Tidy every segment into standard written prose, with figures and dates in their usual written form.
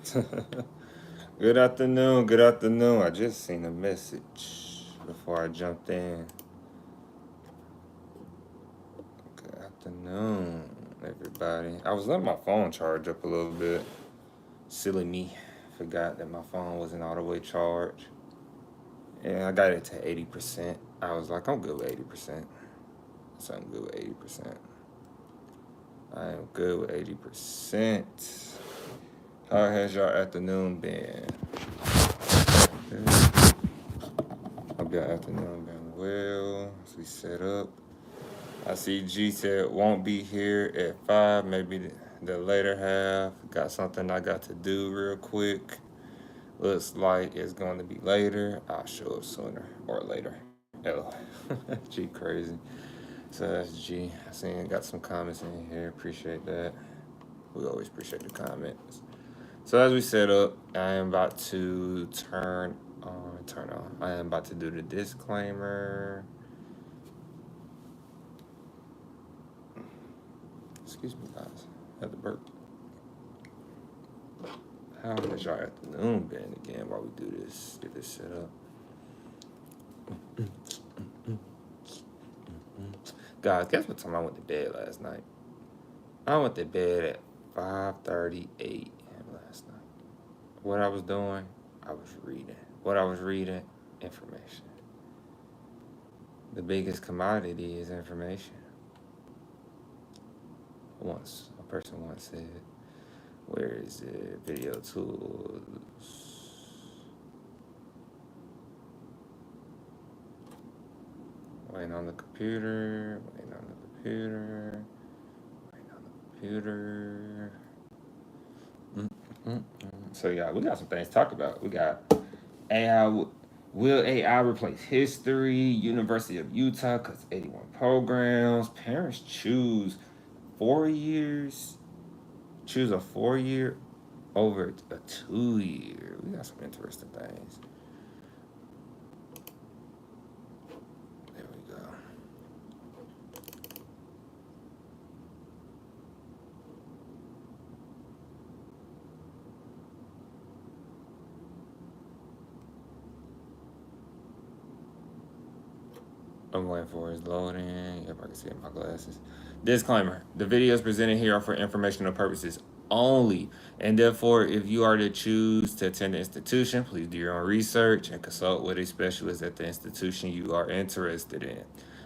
Good afternoon. Good afternoon. I just seen a message before I jumped in. Good afternoon, everybody. I was letting my phone charge up a little bit. Silly me. Forgot that my phone wasn't all the way charged. And I got it to 80%. I was like, I'm good with 80%. So I'm good with 80%. I am good with 80%. How has your afternoon been? Hope your afternoon been well. As we set up. I see G said won't be here at 5, maybe the later half. Got something I got to do real quick. Looks like it's going to be later. I'll show up sooner or later. Oh, G crazy. So that's G. I seen got some comments in here. Appreciate that. We always appreciate the comments. So as we set up, I am about to turn on. I am about to do the disclaimer. Excuse me, guys. I had to burp. How has your afternoon been again while we do this? Get this set up. Guys, guess what time I went to bed last night? I went to bed at 5:30 a.m. last night. What I was doing? I was reading. What I was reading? Information. The biggest commodity is information. A person once said, where is it? Video tools. Waiting on the computer. So yeah, we got some things to talk about. We got AI. Will AI replace history? University of Utah cuts 81 programs. Parents choose 4 years. Choose a 4-year over a 2-year. We got some interesting things. There we go. I'm waiting for his loading. If I can see it in my glasses. Disclaimer: the videos presented here are for informational purposes only, and therefore, if you are to choose to attend the institution, please do your own research and consult with a specialist at the institution you are interested in.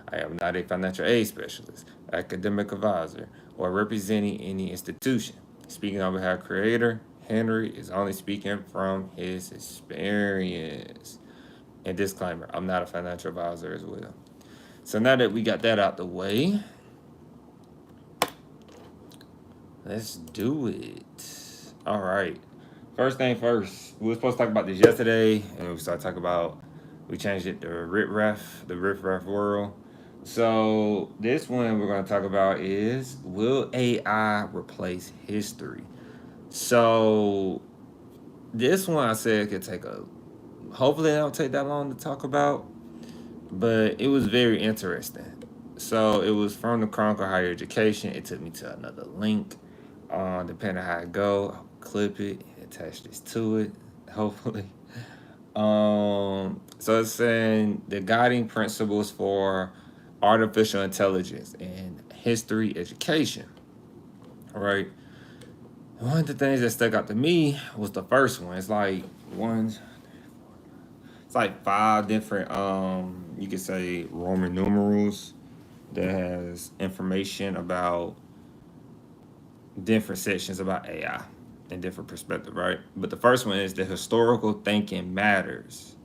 I am not a financial aid specialist, academic advisor, or representing any institution. Speaking on behalf of Creator, Henry is only speaking from his experience. And disclaimer: I'm not a financial advisor as well. So now that we got that out the way, let's do it. All right. First thing first, we were supposed to talk about this yesterday, and we started talking about, we changed it to the Riff Raff world. So this one we're going to talk about is, will AI replace history? So this one I said could take hopefully it don't take that long to talk about, but it was very interesting. So it was from the Chronicle of Higher Education. It took me to another link. Depending on how it go, I'll clip it, attach this to it, hopefully. So it's saying the guiding principles for artificial intelligence and history education. All right. One of the things that stuck out to me was the first one. It's like 5 different you could say Roman numerals that has information about different sections about AI and different perspective, right? But the first one is the historical thinking matters.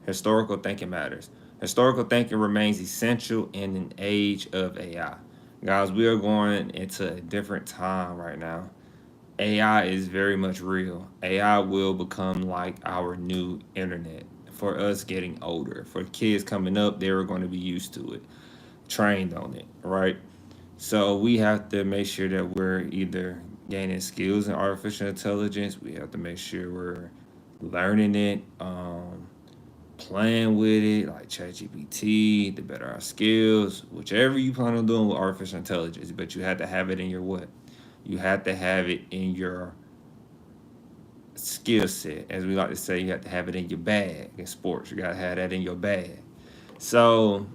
Historical thinking matters. Historical thinking remains essential in an age of AI. Guys, we are going into a different time right now. AI is very much real. AI will become like our new internet for us getting older. For kids coming up, they were going to be used to it, trained on it, right? So we have to make sure that we're either gaining skills in artificial intelligence. We have to make sure we're learning it, playing with it, like ChatGPT, to better our skills, whichever you plan on doing with artificial intelligence. But you have to have it in your what? You have to have it in your skill set. As we like to say, you have to have it in your bag in sports. You got to have that in your bag. So,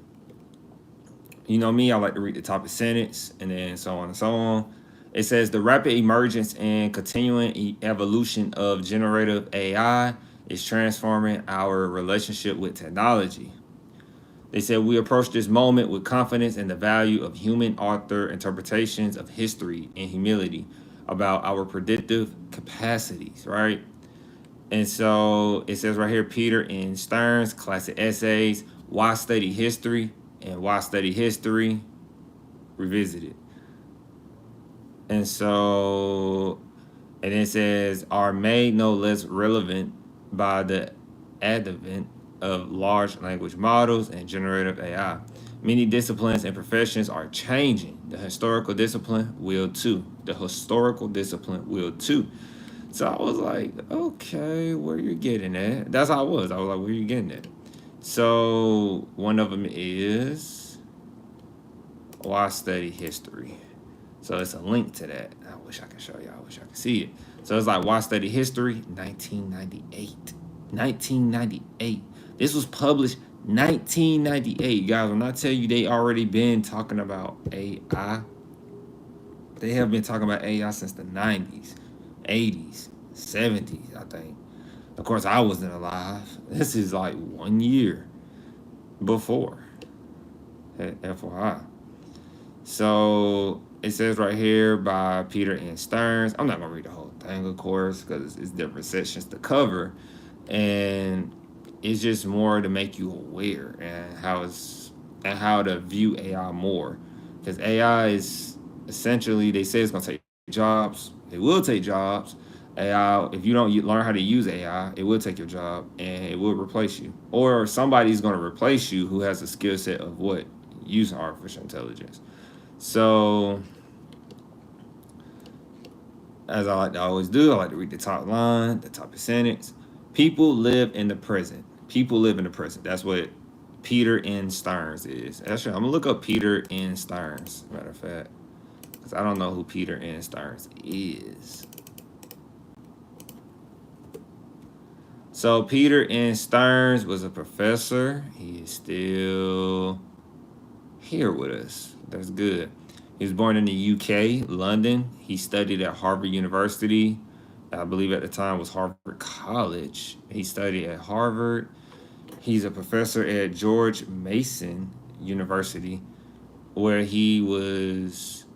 you know me, I like to read the topic sentence and then so on and so on. It says the rapid emergence and continuing evolution of generative AI is transforming our relationship with technology. They said we approach this moment with confidence in the value of human author interpretations of history and humility about our predictive capacities, right? And so it says right here, Peter and Stearns, classic essays, Why Study History and Why Study History Revisited. And so, and it says, are made no less relevant by the advent of large language models and generative AI. Many disciplines and professions are changing. The historical discipline will too. The historical discipline will too. So I was like, okay, where you getting at? That's how I was. I was like, where you getting at? So one of them is Why Study History. So it's a link to that. I wish I could show y'all. I wish I could see it. So it's like Why Study History, 1998. 1998. This was published 1998. Guys, when I tell you they already been talking about AI, they have been talking about AI since the 90s, 80s, 70s, I think. Of course, I wasn't alive. This is like 1 year before. FYI. So it says right here by Peter and Stearns. I'm not going to read the whole thing, of course, because it's different sections to cover. And it's just more to make you aware and how to view AI more. Because AI is essentially, they say it's going to take jobs. It will take jobs. AI, if you don't learn how to use AI, it will take your job and it will replace you. Or somebody's going to replace you who has a skill set of what? Using artificial intelligence. So, as I like to always do, I like to read the top line, the top sentence. People live in the present. People live in the present. That's what Peter N. Stearns is. Actually, I'm going to look up Peter N. Stearns, matter of fact, because I don't know who Peter N. Stearns is. So Peter N. Stearns was a professor. He is still here with us. That's good. He was born in the UK, London. He studied at Harvard University. I believe at the time was Harvard College. He studied at Harvard. He's a professor at George Mason University, where he's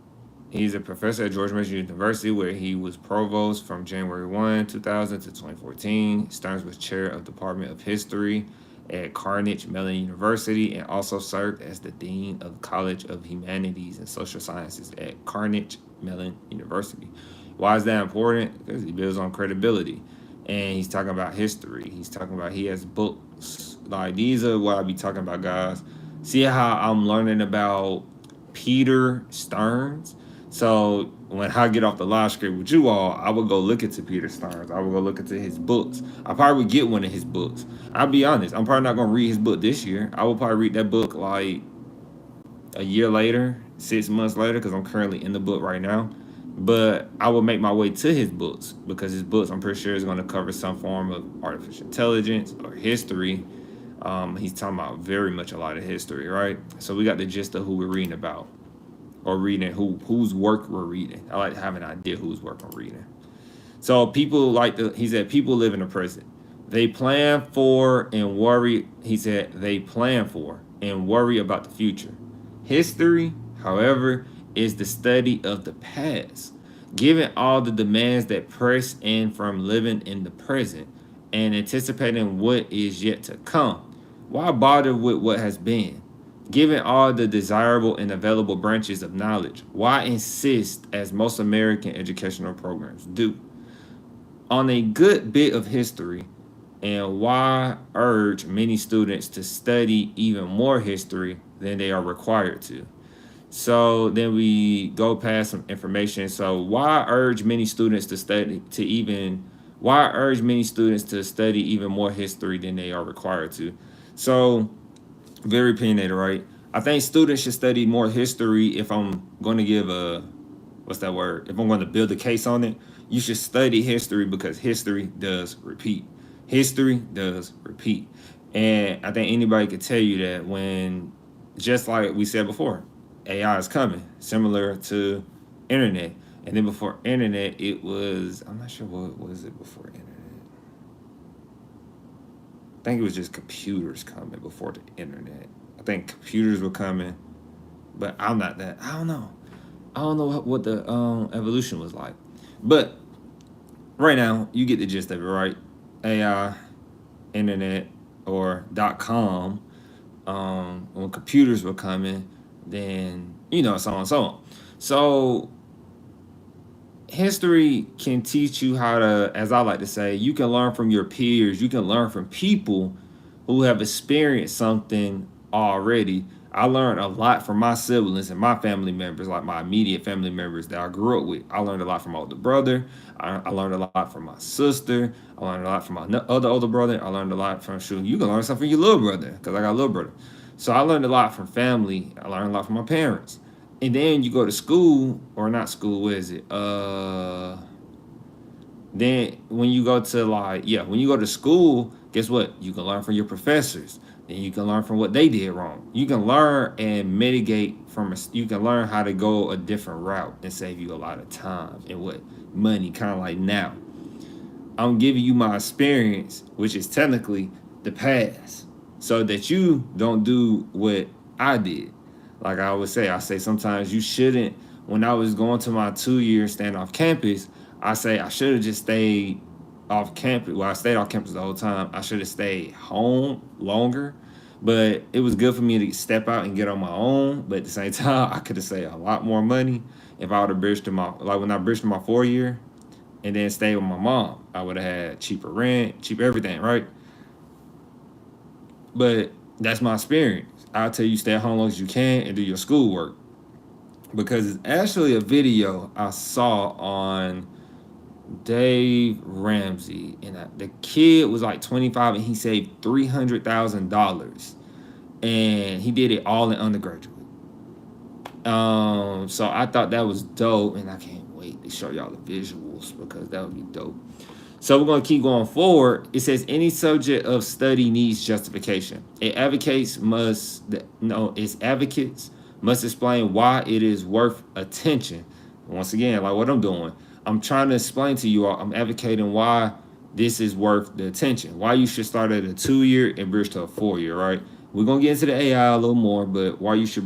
a professor at George Mason University, where he was provost from January 1, 2000 to 2014. Stearns was chair of Department of History at Carnegie Mellon University and also served as the dean of the College of Humanities and Social Sciences at Carnegie Mellon University. Why is that important? Because he builds on credibility. And he's talking about history. He's talking about he has books. Like, these are what I be talking about, guys. See how I'm learning about Peter Stearns? So when I get off the live script with you all, I would go look into Peter Stearns. I would go look into his books. I probably would get one of his books. I'll be honest. I'm probably not going to read his book this year. I will probably read that book like a year later, 6 months later, because I'm currently in the book right now. But I will make my way to his books because his books, I'm pretty sure, is going to cover some form of artificial intelligence or history. He's talking about very much a lot of history, right? So we got the gist of who we're reading about, or reading whose work we're reading. I like to have an idea whose work I'm reading. So he said, people live in the present. They plan for and worry. He said they plan for and worry about the future. History, however, is the study of the past, given all the demands that press in from living in the present and anticipating what is yet to come. Why bother with what has been? Given all the desirable and available branches of knowledge, why insist, as most American educational programs do, on a good bit of history, and why urge many students to study even more history than they are required to? So then we go past some information. So why urge many students to study even more history than they are required to? So very opinionated, right? I think students should study more history if I'm going to give if I'm going to build a case on it. You should study history because history does repeat. History does repeat. And I think anybody could tell you that when, just like we said before, AI is coming, similar to internet. And then before internet, it was, I'm not sure what was it before internet. I think it was just computers coming before the internet. I think computers were coming, but I'm not that. I don't know. I don't know what the evolution was like. But right now, you get the gist of it, right? AI, internet, or .com. When computers were coming, then, so on and so on. So history can teach you how to, as I like to say, you can learn from your peers. You can learn from people who have experienced something already. I learned a lot from my siblings and my family members, like my immediate family members that I grew up with. I learned a lot from my older brother. I learned a lot from my sister. I learned a lot from my other older brother. I learned a lot from, you can learn something from your little brother, because I got a little brother. So I learned a lot from family. I learned a lot from my parents. And then you go to school, or not school, what is it? Then when you go to when you go to school, guess what? You can learn from your professors. Then you can learn from what they did wrong. You can learn and mitigate you can learn how to go a different route and save you a lot of time and money, kind of like now. I'm giving you my experience, which is technically the past, so that you don't do what I did. Like I always say, sometimes you shouldn't. When I was going to my 2 year staying off campus, I say I should have just stayed off campus. Well, I stayed off campus the whole time. I should have stayed home longer, but it was good for me to step out and get on my own. But at the same time, I could have saved a lot more money if I would have bridged to when I bridged to my 4 year and then stayed with my mom. I would have had cheaper rent, cheap everything, right? But that's my experience. I'll tell you, stay at home as long as you can and do your schoolwork. Because it's actually a video I saw on Dave Ramsey, and the kid was like 25 and he saved $300,000, and he did it all in undergraduate. So I thought that was dope, and I can't wait to show y'all the visuals because that would be dope. So we're going to keep going forward. It says any subject of study needs justification. Advocates must explain why it is worth attention. Once again, like what I'm doing, I'm trying to explain to you all, I'm advocating why this is worth the attention, why you should start at a 2 year and bridge to a 4 year, right? We're going to get into the AI a little more, but why you should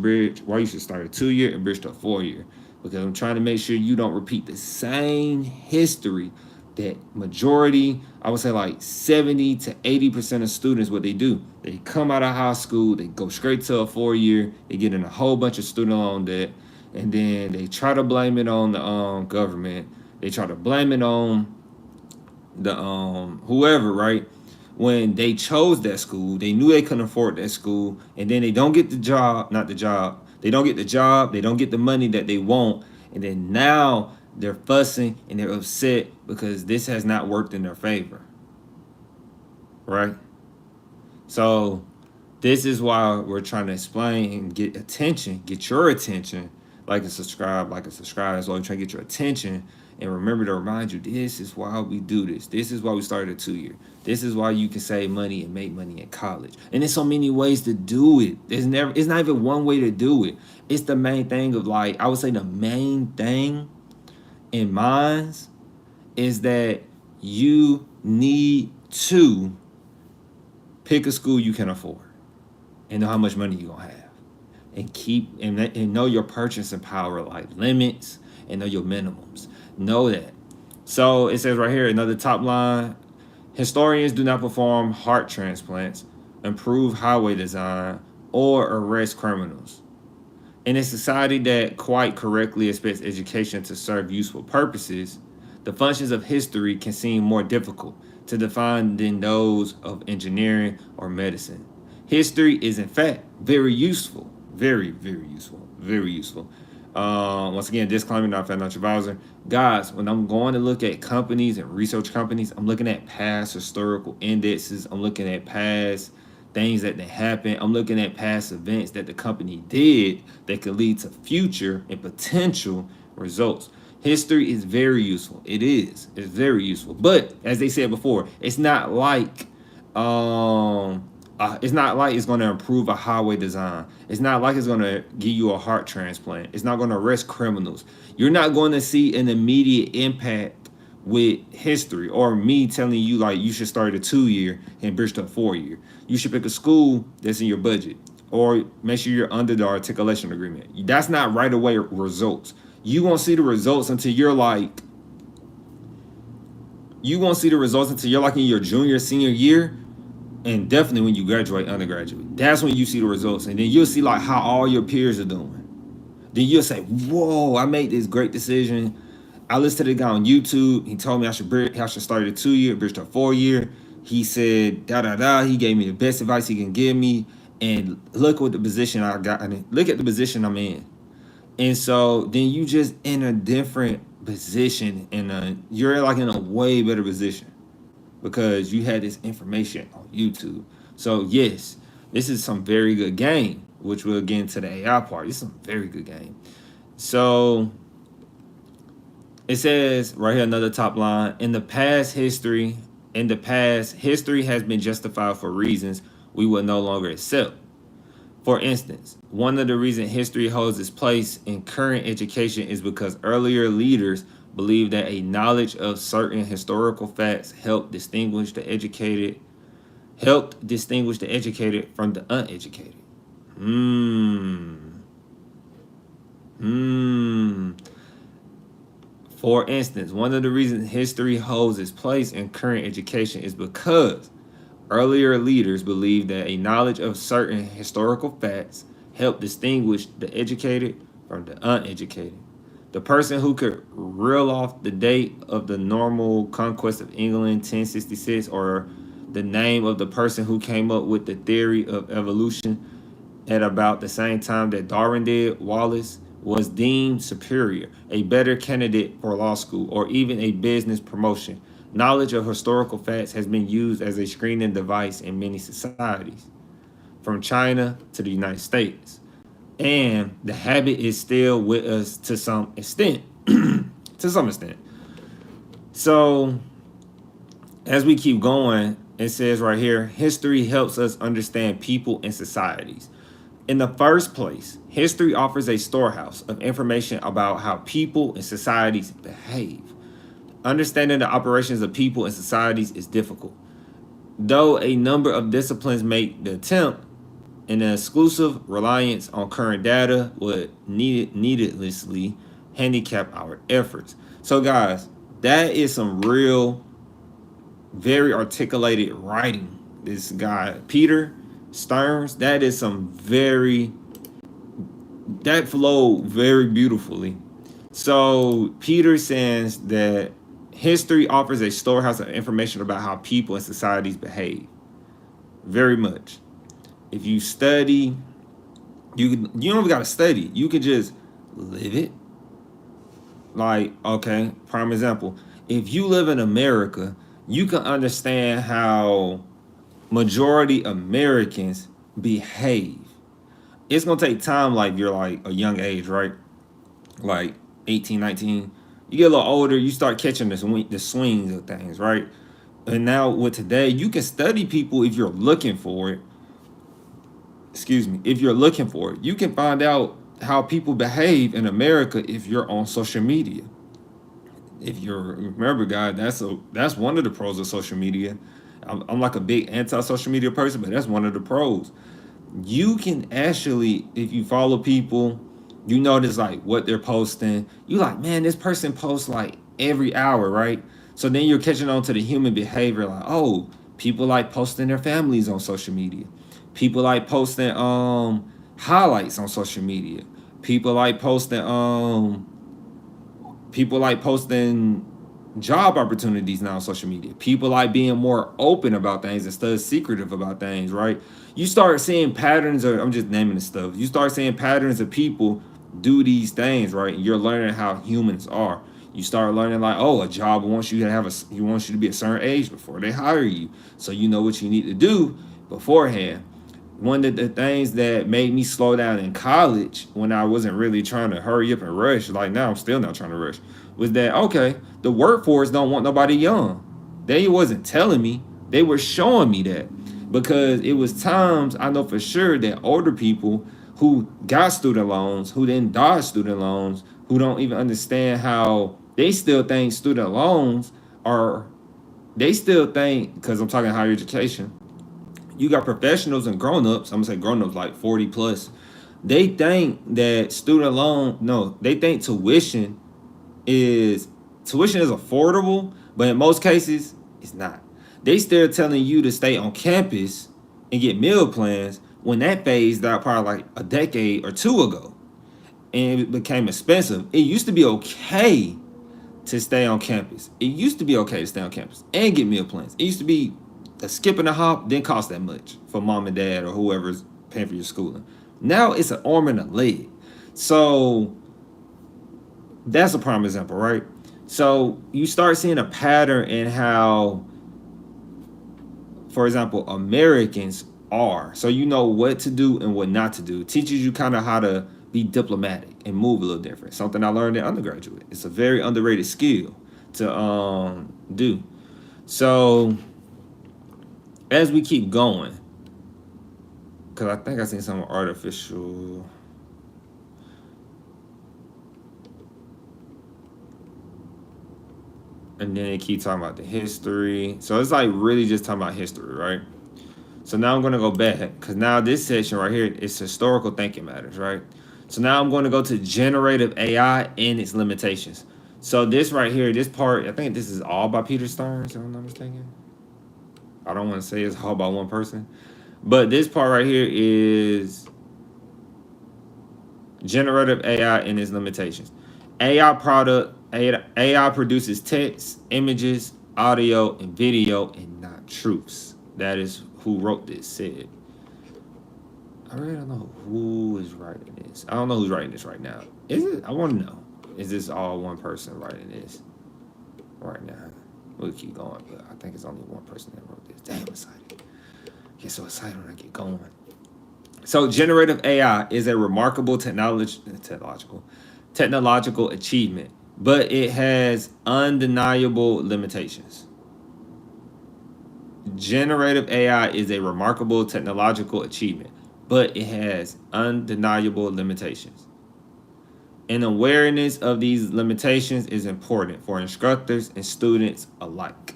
start a 2 year and bridge to a 4 year. Because I'm trying to make sure you don't repeat the same history that majority, I would say like 70 to 80% of students, what they do, they come out of high school, they go straight to a 4 year, they get in a whole bunch of student loan debt, and then they try to blame it on the government. They try to blame it on the whoever, right? When they chose that school, they knew they couldn't afford that school, and then they don't get the job, they don't get the job, they don't get the money that they want, and then now they're fussing and they're upset because this has not worked in their favor, right? So this is why we're trying to explain and get your attention, like and subscribe. That's why we're trying to get your attention and remember to remind you, this is why we do this. This is why we started a 2 year. This is why you can save money and make money in college. And there's so many ways to do it. It's not even one way to do it. It's the main thing of I would say the main thing in minds is that you need to pick a school you can afford and know how much money you're gonna have, and know your purchasing power, like limits, and know your minimums. Know that. So it says right here, another top line: historians do not perform heart transplants, improve highway design, or arrest criminals. In a society that quite correctly expects education to serve useful purposes, the functions of history can seem more difficult to define than those of engineering or medicine. History is, in fact, very useful. Very, very useful. Very useful. Once again, disclaimer, not a financial advisor. Guys, when I'm going to look at companies and research companies, I'm looking at past historical indexes. I'm looking at past things that happen. I'm looking at past events that the company did that could lead to future and potential results. History is very useful. It is. It's very useful. But as they said before, it's not like it's going to improve a highway design. It's not like it's going to give you a heart transplant. It's not going to arrest criminals. You're not going to see an immediate impact with history, or me telling you like you should start a 2-year and bridge to a 4-year. You should pick a school that's in your budget, or make sure you're under the articulation agreement. That's not right away results. You won't see the results until you're like in your junior, senior year, and definitely when you graduate undergraduate. That's when you see the results, and then you'll see like how all your peers are doing. Then you'll say, "Whoa, I made this great decision. I listened to the guy on YouTube. He told me I should start a 2-year, bridge to a 4-year. He said da da da. He gave me the best advice he can give me, and look what the position I got. I mean, look at the position I'm in." And so then you just in a different position, you're like in a way better position because you had this information on YouTube. So yes, this is some very good game, which we'll get into the AI part. This is some very good game. So it says right here, another top line, in the past, history has been justified for reasons we will no longer accept. For instance, one of the reasons history holds its place in current education is because earlier leaders believed that a knowledge of certain historical facts helped distinguish the educated from the uneducated. For instance, one of the reasons history holds its place in current education is because earlier leaders believed that a knowledge of certain historical facts helped distinguish the educated from the uneducated. The person who could reel off the date of the normal conquest of England, 1066, or the name of the person who came up with the theory of evolution at about the same time that Darwin did, Wallace, was deemed superior, a better candidate for law school, or even a business promotion. Knowledge of historical facts has been used as a screening device in many societies, from China to the United States. And the habit is still with us to some extent. So, as we keep going, it says right here, history helps us understand people and societies. In the first place, history offers a storehouse of information about how people and societies behave. Understanding the operations of people and societies is difficult. Though a number of disciplines make the attempt, an exclusive reliance on current data would needlessly handicap our efforts. So guys, that is some real, very articulated writing. This guy, Peter Stearns, that flowed very beautifully. So Peter says that history offers a storehouse of information about how people and societies behave. Very much. If you study, you don't even gotta study. You can just live it. Like, okay, prime example. If you live in America, you can understand how majority Americans behave. It's gonna take time, like you're like a young age, right? Like 18, 19. You get a little older, you start catching the swings of things, right? And now with today, you can study people if you're looking for it. If you're looking for it, you can find out how people behave in America if you're on social media. If you're, remember, guys, that's one of the pros of social media. I'm like a big anti-social media person, but that's one of the pros. You can actually, if you follow people, you notice like what they're posting. You like, man, this person posts like every hour, right? So then you're catching on to the human behavior, like, oh, people like posting their families on social media. People like posting highlights on social media. People like posting job opportunities now on social media. People like being more open about things instead of secretive about things, right? You start seeing patterns of, I'm just naming the stuff. You start seeing patterns of people do these things, right? And you're learning how humans are. You start learning like, oh, a job wants you to be a certain age before they hire you. So you know what you need to do beforehand. One of the things that made me slow down in college when I wasn't really trying to hurry up and rush, like now I'm still not trying to rush, was that, okay, the workforce don't want nobody young. They wasn't telling me, they were showing me that. Because it was times I know for sure that older people who got student loans, who didn't dodge student loans, who don't even understand how they still think student loans are, they still think, because I'm talking higher education, you got professionals and grown-ups, I'm gonna say grown-ups like 40 plus, they think that student loan, no, they think tuition is affordable, but in most cases, it's not. They still telling you to stay on campus and get meal plans when that phased out probably like a decade or two ago. And it became expensive. It used to be okay to stay on campus. It used to be okay to stay on campus and get meal plans. It used to be a skip and a hop didn't cost that much for mom and dad or whoever's paying for your schooling. Now it's an arm and a leg. So that's a prime example, right? So you start seeing a pattern in how, for example, Americans are. So you know what to do and what not to do. It teaches you kind of how to be diplomatic and move a little different. Something I learned in undergraduate. It's a very underrated skill to do. So as we keep going, because I think I seen some artificial. And then they keep talking about the history. So it's like really just talking about history, right? So now I'm going to go back, because now this section right here is historical thinking matters, right? So now I'm going to go to generative AI and its limitations. So this right here, this part, I think this is all by Peter Stearns, if I'm not mistaken. I don't want to say it's all by one person. But this part right here is generative AI and its limitations. AI produces text, images, audio, and video, and not truths. That is who wrote this said. I really don't know who is writing this. I don't know who's writing this right now. Is it? I want to know. Is this all one person writing this right now? We'll keep going, but I think it's only one person that wrote this. Damn, I'm excited. I get so excited when I get going. So generative AI is a remarkable technological achievement, but it has undeniable limitations. Generative AI is a remarkable technological achievement, but it has undeniable limitations. An awareness of these limitations is important for instructors and students alike.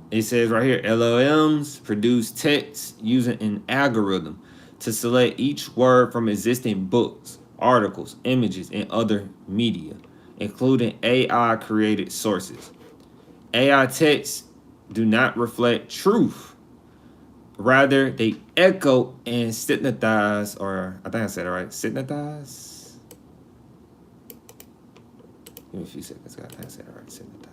It says right here, LLMs produce text using an algorithm to select each word from existing books, articles, images, and other media, including AI-created sources. AI texts do not reflect truth. Rather, they echo and synthesize, or I think I said it right, synthesize? Give me a few seconds, I think I said it right, synthesize.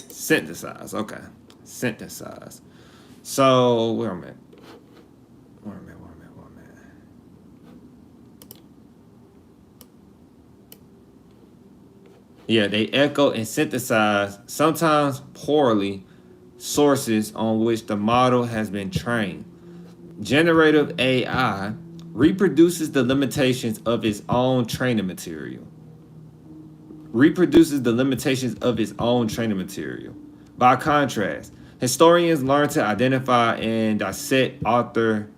Synthesize. Okay. Synthesize. So where am I? Yeah, they echo and synthesize, sometimes poorly, sources on which the model has been trained. Generative AI reproduces the limitations of its own training material. By contrast, historians learn to identify and dissect author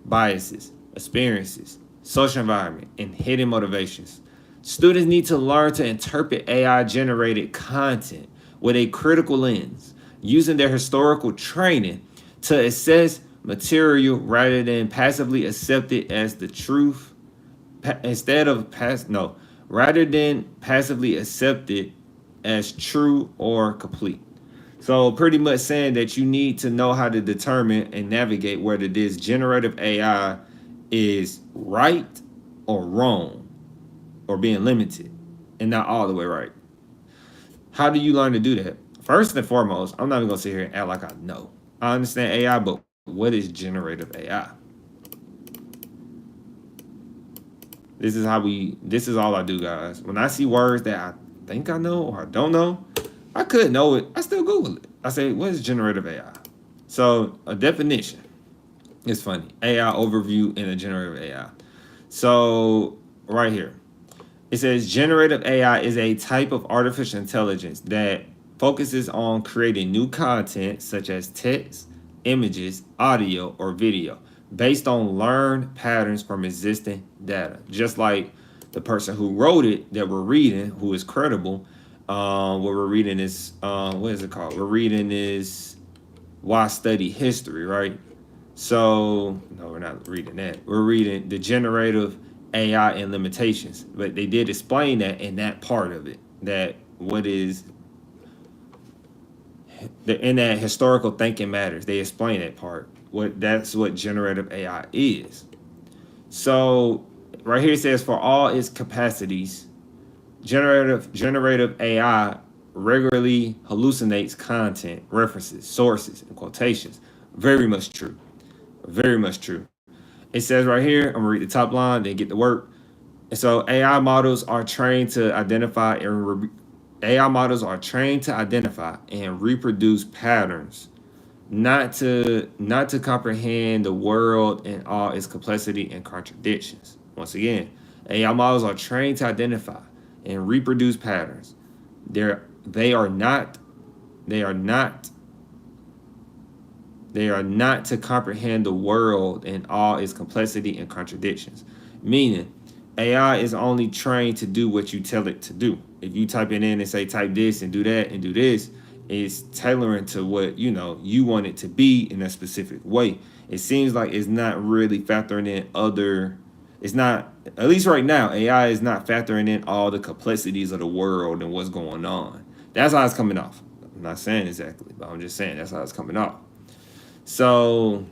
biases, experiences, social environment, and hidden motivations. Students need to learn to interpret AI-generated content with a critical lens, using their historical training to assess material rather than passively accept it as the truth. Rather than passively accept it as true or complete. So pretty much saying that you need to know how to determine and navigate whether this generative AI is right or wrong or being limited and not all the way right. How do you learn to do that? First and foremost, I'm not even gonna sit here and act like I know. I understand AI, but what is generative AI? This is all I do, guys. When I see words that I think I know or I don't know, I could know it. I still Google it. I say, what is generative AI? So a definition. It's funny. AI overview in a generative AI. So right here, it says generative AI is a type of artificial intelligence that focuses on creating new content such as text, images, audio, or video based on learned patterns from existing data. Just like the person who wrote it that we're reading, who is credible, what we're reading is, what is it called? We're reading is Why Study History, right? So, no, we're not reading that. We're reading the generative AI and limitations. But they did explain that in that part of it, that what is in that historical thinking matters. They explain that part. That's what generative AI is. So right here it says for all its capacities, generative AI regularly hallucinates content, references, sources, and quotations. Very much true. Very much true. It says right here, I'm gonna read the top line, then get to work. And so AI models are trained to identify and reproduce patterns, not to comprehend the world and all its complexity and contradictions. Once again, AI models are trained to identify and reproduce patterns. They are not to comprehend the world and all its complexity and contradictions. Meaning, AI is only trained to do what you tell it to do. If you type it in and say type this and do that and do this, it's tailoring to what you want it to be in a specific way. It seems like it's not really factoring in it's not, at least right now, AI is not factoring in all the complexities of the world and what's going on. That's how it's coming off. I'm not saying exactly, but I'm just saying that's how it's coming off. So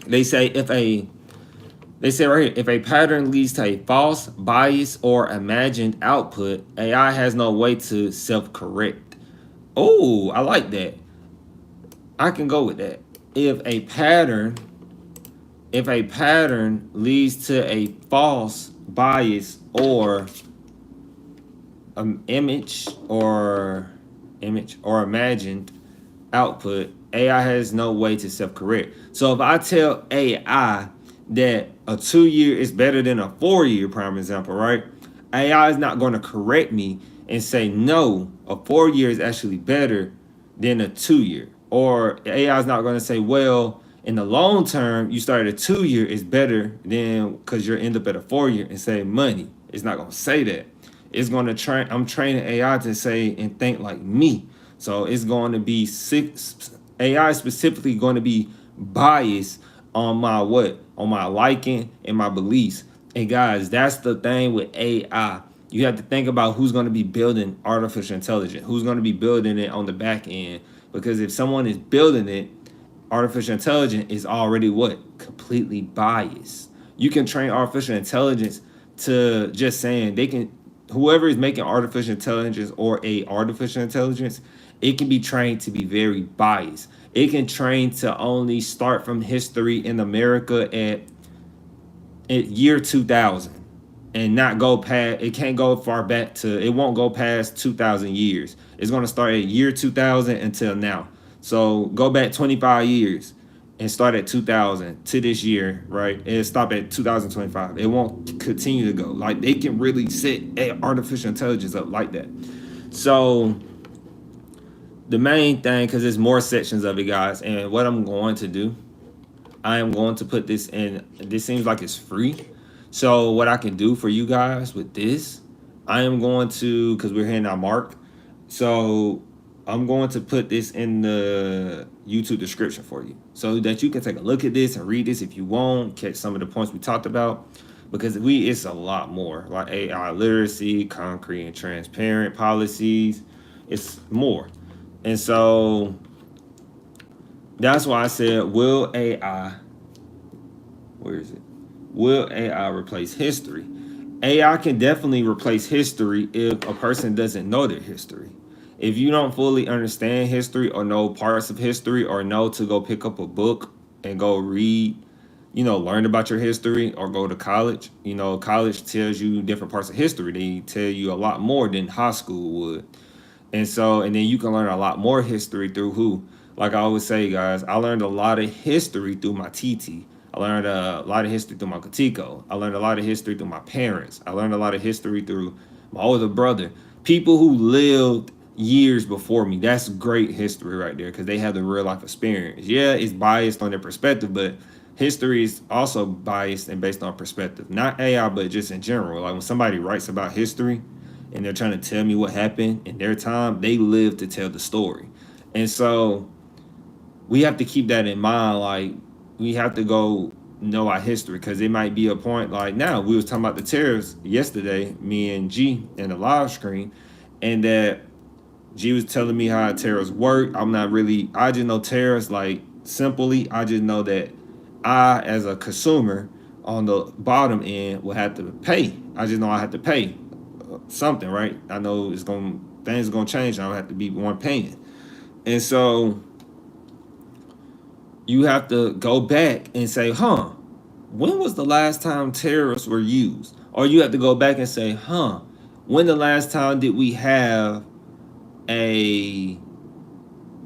they say right here, if a pattern leads to a false, bias, or imagined output, AI has no way to self-correct. Oh, I like that. I can go with that. If a pattern leads to a false, bias, or image or imagined output, AI has no way to self-correct. So if I tell AI that a 2-year is better than a 4-year, prime example, right? AI is not going to correct me and say, no, a 4-year is actually better than a 2-year. Or AI is not going to say, well, in the long term, you started a 2-year is better than because you're end up at a 4-year and save money. It's not going to say that. It's going to I'm training AI to say and think like me. So it's going to be AI specifically going to be biased on my on my liking and my beliefs. And guys, that's the thing with AI. You have to think about who's going to be building artificial intelligence, who's going to be building it on the back end. Because if someone is building it, artificial intelligence is already completely biased. You can train artificial intelligence to just saying whoever is making artificial intelligence or a artificial intelligence, it can be trained to be very biased. It can train to only start from history in America at year 2000 and not go past, it can't go far back it won't go past 2000 years. It's going to start at year 2000 until now. So go back 25 years and start at 2000 to this year, right? And stop at 2025. It won't continue to go. Like, they can really set artificial intelligence up like that. So the main thing, because there's more sections of it, guys, and what I'm going to do, I am going to put this in. This seems like it's free. So what I can do for you guys with this, I am going to, because we're hitting our mark, so I'm going to put this in the YouTube description for you so that you can take a look at this and read this if you want, catch some of the points we talked about, because it's a lot more, like AI literacy, concrete and transparent policies. It's more. And so that's why I said, will AI replace history? AI can definitely replace history if a person doesn't know their history. If you don't fully understand history or know parts of history or know to go pick up a book and go read learn about your history or go to college. College tells you different parts of history. They tell you a lot more than high school would. And then you can learn a lot more history through who? Like I always say, guys, I learned a lot of history through my TT. I learned a lot of history through my Katiko. I learned a lot of history through my parents. I learned a lot of history through my older brother. People who lived years before me. That's great history right there because they have the real life experience. Yeah, it's biased on their perspective, but history is also biased and based on perspective. Not AI, but just in general. Like when somebody writes about history, and they're trying to tell me what happened in their time, they live to tell the story. And so we have to keep that in mind. Like we have to go know our history because it might be a point like now we was talking about the tariffs yesterday, me and G in the live screen, and that G was telling me how tariffs work. I'm not really, I just know tariffs like simply, I just know that I as a consumer on the bottom end will have to pay. I just know I have to pay something, right? I know things are gonna change. I don't have to be one paying, and so you have to go back and say, when was the last time tariffs were used? Or you have to go back and say, when the last time did we have a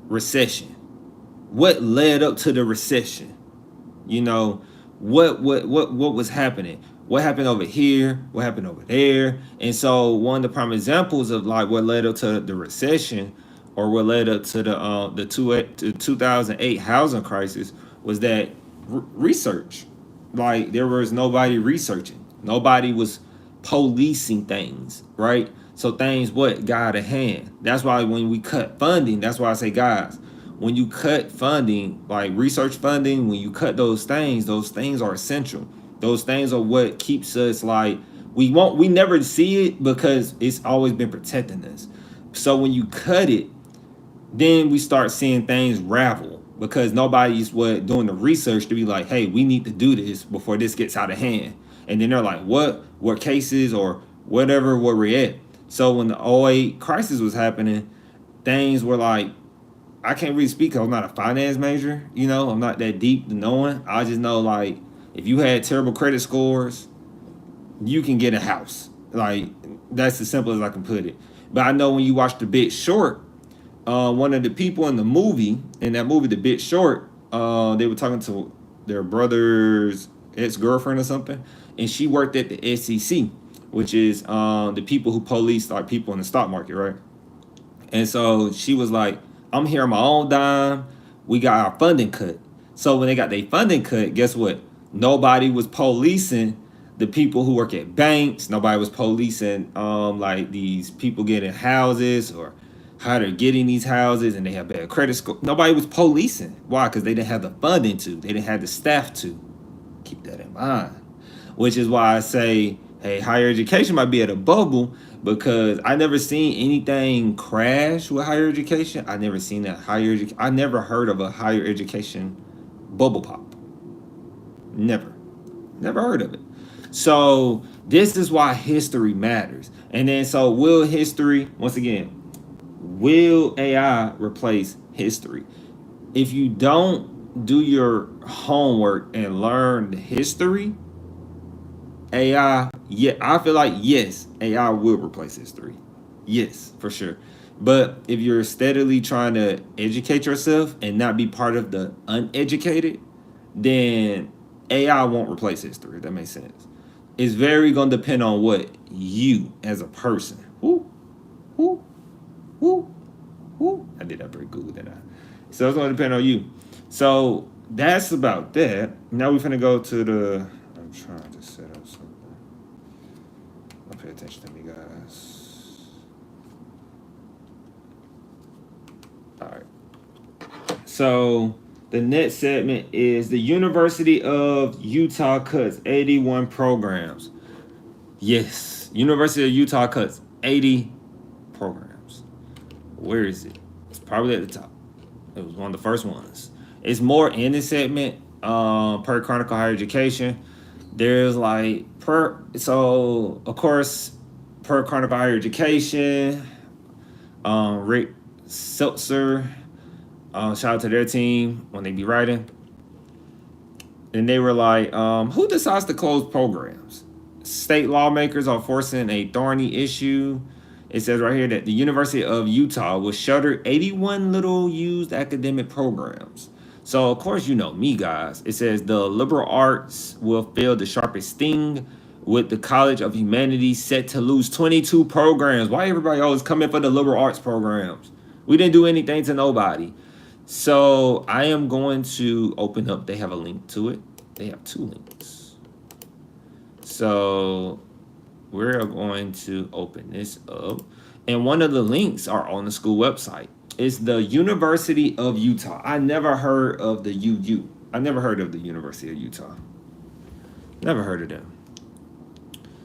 recession? What led up to the recession? What was happening? What happened over here? What happened over there? And so one of the prime examples of like what led up to the recession or what led up to the 2008 housing crisis was that research. Like there was nobody researching. Nobody was policing things, right? So things what got out of hand. That's why when we cut funding, that's why I say, guys, when you cut funding, like research funding, when you cut those things are essential. Those things are what keeps us like we never see it because it's always been protecting us. So when you cut it, then we start seeing things ravel because nobody's doing the research to be like, hey, we need to do this before this gets out of hand. And then they're like, what cases or whatever where we're at. So when the '08 crisis was happening, things were like, I can't really speak 'cause I'm not a finance major, I'm not that deep to knowing. I just know like if you had terrible credit scores, you can get a house. Like that's as simple as I can put it. But I know when you watch The Big Short, one of the people in that movie, The Big Short, they were talking to their brother's ex-girlfriend or something, and she worked at the SEC, which is the people who police like people in the stock market, right? And so she was like, I'm here on my own dime. We got our funding cut. So when they got their funding cut, guess what? Nobody was policing the people who work at banks. Nobody was policing like these people getting houses or how they're getting these houses and they have bad credit score. Nobody was policing. Why? Because they didn't have the funding to. They didn't have the staff to. Keep that in mind. Which is why I say, hey, higher education might be at a bubble because I never seen anything crash with higher education. I never seen that I never heard of a higher education bubble pop. Never heard of it. So this is why history matters. And then so will AI replace history? If you don't do your homework and learn the history, AI, yeah, I feel like yes, AI will replace history. Yes, for sure. But if you're steadily trying to educate yourself and not be part of the uneducated, then AI won't replace history. If that makes sense. It's very gonna depend on what you as a person. Whoo, whoo, whoo, whoo. I did that pretty good, didn't I? So it's gonna depend on you. So that's about that. Now we're gonna go to the. I'm trying to set up something. Pay attention to me, guys. All right. So the next segment is the University of Utah cuts 81 programs. Yes, University of Utah cuts 80 programs. Where is it? It's probably at the top. It was one of the first ones. It's more in this segment. Per Chronicle Higher Education, there's like of course per Chronicle Higher Education, Rick Seltzer, shout out to their team when they be writing. And they were like, who decides to close programs? State lawmakers are forcing a thorny issue. It says right here that the University of Utah will shutter 81 little used academic programs. So, of course, you know me, guys. It says the liberal arts will feel the sharpest sting with the College of Humanities set to lose 22 programs. Why everybody always coming for the liberal arts programs? We didn't do anything to nobody. So I am going to open up. They have a link to it. They have two links. So we're going to open this up. And one of the links are on the school website. It's the University of Utah. I never heard of the UU. I never heard of the University of Utah. Never heard of them.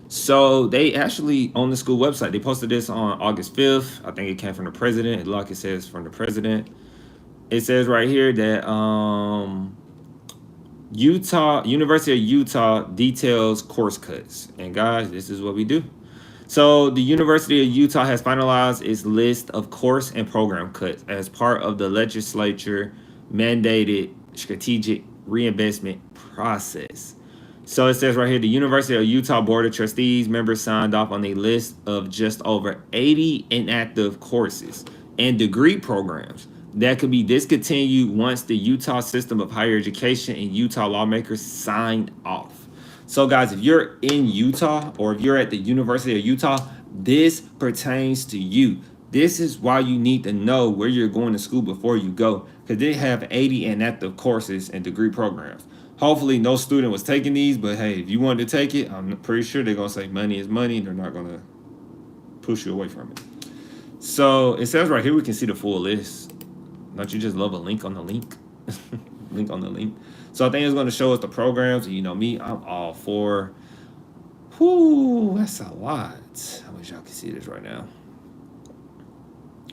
So they actually, on the school website, they posted this on August 5th. I think it came from the president. Like it says from the president. It says right here that University of Utah details course cuts. And guys, this is what we do. So the University of Utah has finalized its list of course and program cuts as part of the legislature mandated strategic reinvestment process. So it says right here, the University of Utah Board of Trustees members signed off on a list of just over 80 inactive courses and degree programs that could be discontinued once the Utah system of higher education and Utah lawmakers sign off. So guys, if you're in Utah or if you're at the University of Utah, this pertains to you. This is why you need to know where you're going to school before you go, because they have 80 inactive courses and degree programs. Hopefully no student was taking these, but hey, if you wanted to take it, I'm pretty sure they're going to say money is money. They're not going to push you away from it. So it says right here, we can see the full list. Don't you just love a link on the link? Link on the link. So I think it's going to show us the programs. And you know me, I'm all for. Whoo, that's a lot. I wish y'all could see this right now.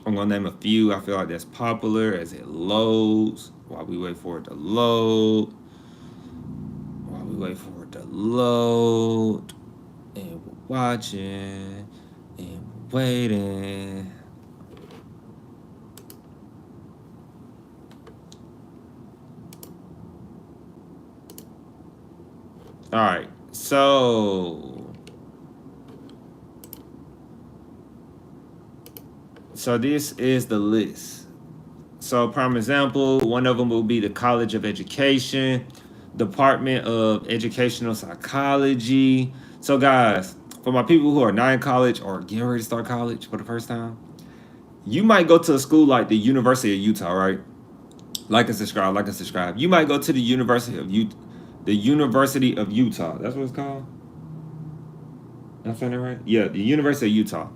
I'm going to name a few I feel like that's popular as it loads. While we wait for it to load. While we wait for it to load. And we're watching. And we're waiting. All right, so this is the list. So prime example, one of them will be the College of Education, Department of Educational Psychology. So guys, for my people who are not in college or getting ready to start college for the first time, you might go to a school like the University of Utah, right? Like and subscribe, like and subscribe. You might go to the University of Utah. The University of Utah. That's what it's called? Am I saying that right? Yeah, the University of Utah.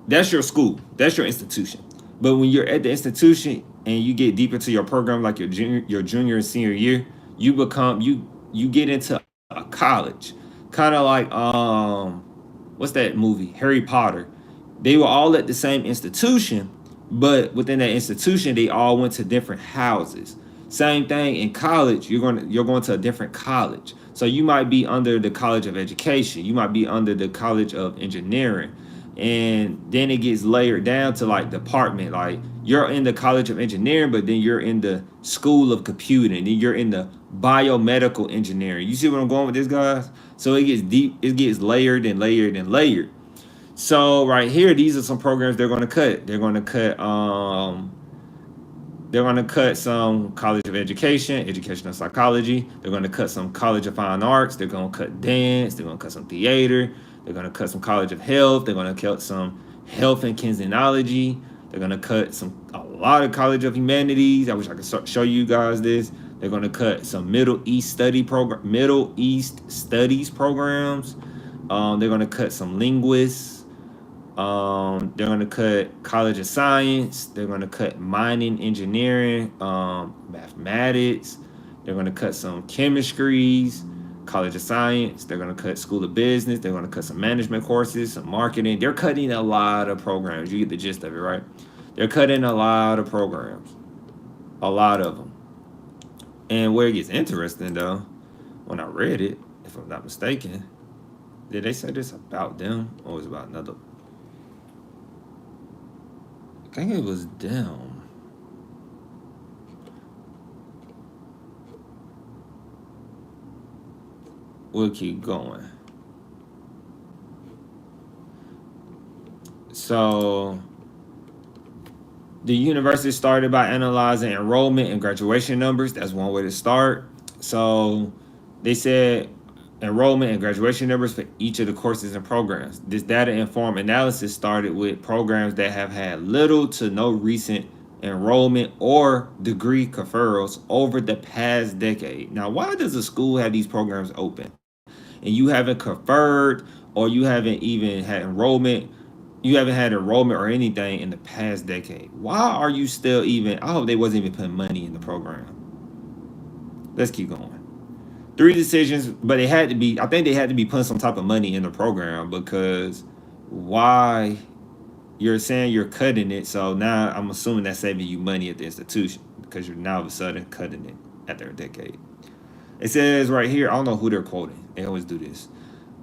That's your school. That's your institution. But when you're at the institution and you get deep into your program, like your junior and senior year, you become you get into a college. Kind of like what's that movie? Harry Potter. They were all at the same institution, but within that institution, they all went to different houses. Same thing in college, you're going to a different college. So you might be under the College of Education, you might be under the College of Engineering, and then it gets layered down to like department. Like you're in the College of Engineering, but then you're in the School of Computing, then you're in the Biomedical Engineering. You see where I'm going with this, guys? So it gets deep, it gets layered and layered and layered. So right here, these are some programs they're going to cut. They're going to cut some College of Education, Educational Psychology. They're going to cut some College of Fine Arts. They're going to cut dance. They're going to cut some theater. They're going to cut some College of Health. They're going to cut some Health and Kinesiology. They're going to cut a lot of College of Humanities. I wish I could show you guys this. They're going to cut some Middle East Studies programs. They're going to cut some linguists. They're going to cut College of Science. They're going to cut mining, engineering, mathematics. They're going to cut some chemistries, College of Science. They're going to cut School of Business. They're going to cut some management courses, some marketing. They're cutting a lot of programs. You get the gist of it, right? They're cutting a lot of programs, a lot of them. And where it gets interesting, though, when I read it, if I'm not mistaken, did they say this about them or was it about another? I think it was them. we'll keep going. So the university started by analyzing enrollment and graduation numbers. That's one way to start. So they said enrollment and graduation numbers for each of the courses and programs. This data-informed analysis started with programs that have had little to no recent enrollment or degree conferrals over the past decade. Now, why does a school have these programs open and you haven't conferred or you haven't even had enrollment? You haven't had enrollment or anything in the past decade. Why are you still even? I hope they wasn't even putting money in the program. Let's keep going. 3 decisions, but it had to be. I think they had to be putting some type of money in the program because why? You're saying you're cutting it, so now I'm assuming that's saving you money at the institution because you're now all of a sudden cutting it after a decade. It says right here, I don't know who they're quoting. They always do this.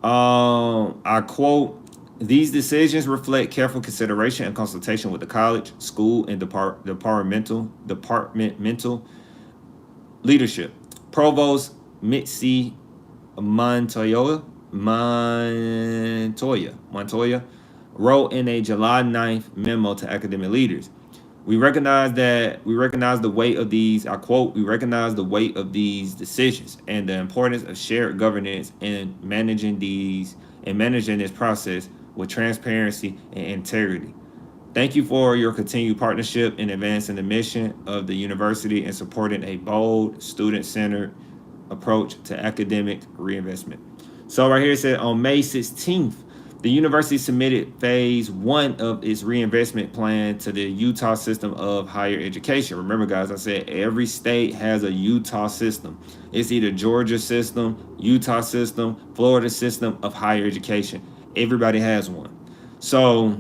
I quote, these decisions reflect careful consideration and consultation with the college, school, and departmental leadership. Provost Mitzi Montoya wrote in a July 9th memo to academic leaders. We recognize the weight of these, I quote, we recognize the weight of these decisions and the importance of shared governance in managing this process with transparency and integrity. Thank you for your continued partnership in advancing the mission of the university and supporting a bold, student-centered approach to academic reinvestment. So right here it said on May 16th, the university submitted phase 1 of its reinvestment plan to the Utah system of higher education. Remember, guys, I said every state has a Utah system. It's either Georgia system, Utah system, Florida system of higher education. Everybody has one. So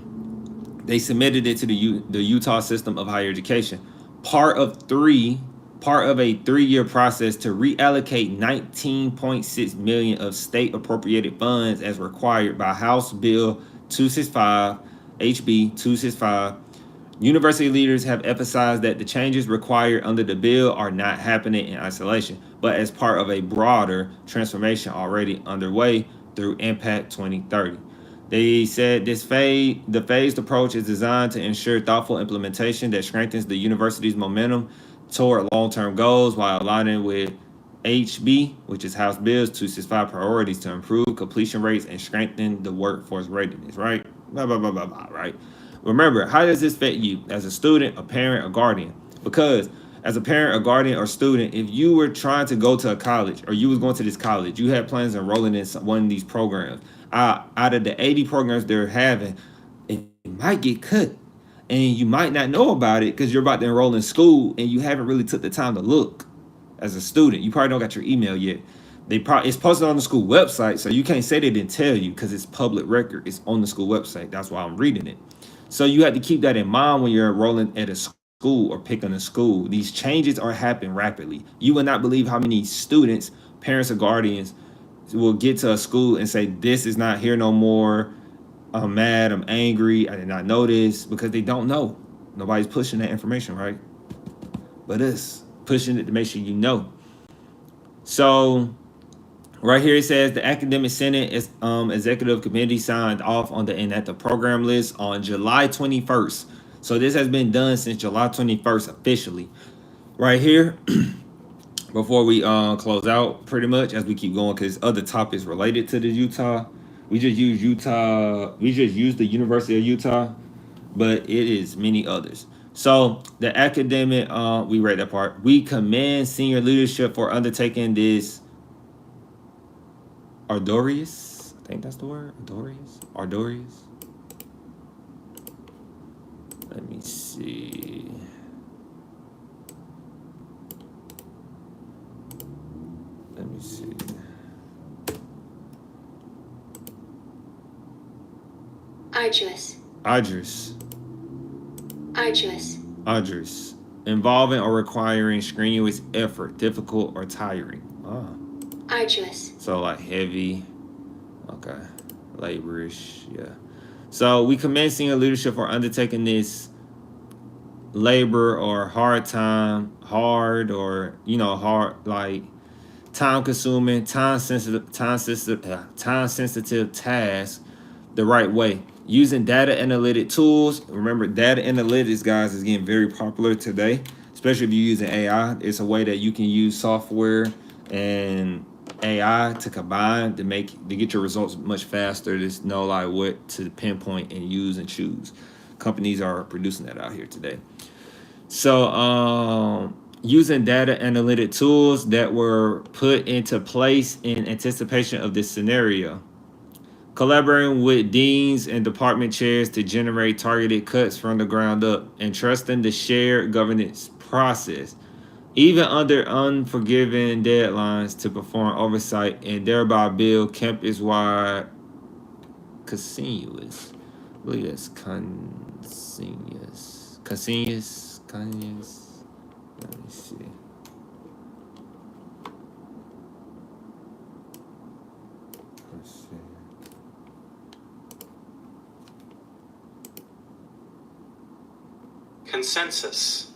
they submitted it to the Utah system of higher education. Part of a 3-year process to reallocate $19.6 million of state appropriated funds as required by House Bill 265, HB 265. University leaders have emphasized that the changes required under the bill are not happening in isolation, but as part of a broader transformation already underway through Impact 2030. They said the phased approach is designed to ensure thoughtful implementation that strengthens the university's momentum toward long-term goals while aligning with HB, which is House Bills 265 priorities to improve completion rates and strengthen the workforce readiness, right? Blah, blah, blah, blah, blah, right? Remember, how does this affect you as a student, a parent, a guardian? Because as a parent, a guardian, or student, if you were trying to go to a college or you was going to this college, you had plans on enrolling in one of these programs. Out of the 80 programs they're having, it might get cut. And you might not know about it because you're about to enroll in school and you haven't really took the time to look as a student. You probably don't got your email yet. It's posted on the school website, so you can't say they didn't tell you because it's public record. It's on the school website. That's why I'm reading it. So you have to keep that in mind when you're enrolling at a school or picking a school. These changes are happening rapidly. You will not believe how many students, parents, or guardians will get to a school and say, this is not here no more. I'm mad, I'm angry, I did not know this, because they don't know. Nobody's pushing that information, right? But us pushing it to make sure you know. So right here it says the Academic Senate Executive Committee signed off on the inactive program list on July 21st. So this has been done since July 21st officially. Right here, before we close out pretty much as we keep going, because other topics related to the Utah. We just use the University of Utah, but it is many others. So the academic, we read that part. We commend senior leadership for undertaking this arduous, I think that's the word, arduous. Let me see. Arduous. Involving or requiring strenuous effort, difficult or tiring. Arduous. So like heavy. Okay. Laborious. Yeah. So we commend senior leadership for undertaking this labor or hard time, hard, like time-consuming, time-sensitive tasks the right way. Using data analytic tools. Remember, data analytics, guys, is getting very popular today, especially if you're using AI. It's a way that you can use software and AI to combine to get your results much faster. There's know like what to pinpoint and use and choose. Companies are producing that out here today. So using data analytic tools that were put into place in anticipation of this scenario. Collaborating with deans and department chairs to generate targeted cuts from the ground up, and trusting the shared governance process, even under unforgiving deadlines, to perform oversight and thereby build campus-wide continuous. I believe that's continuous. Let me see. Consensus.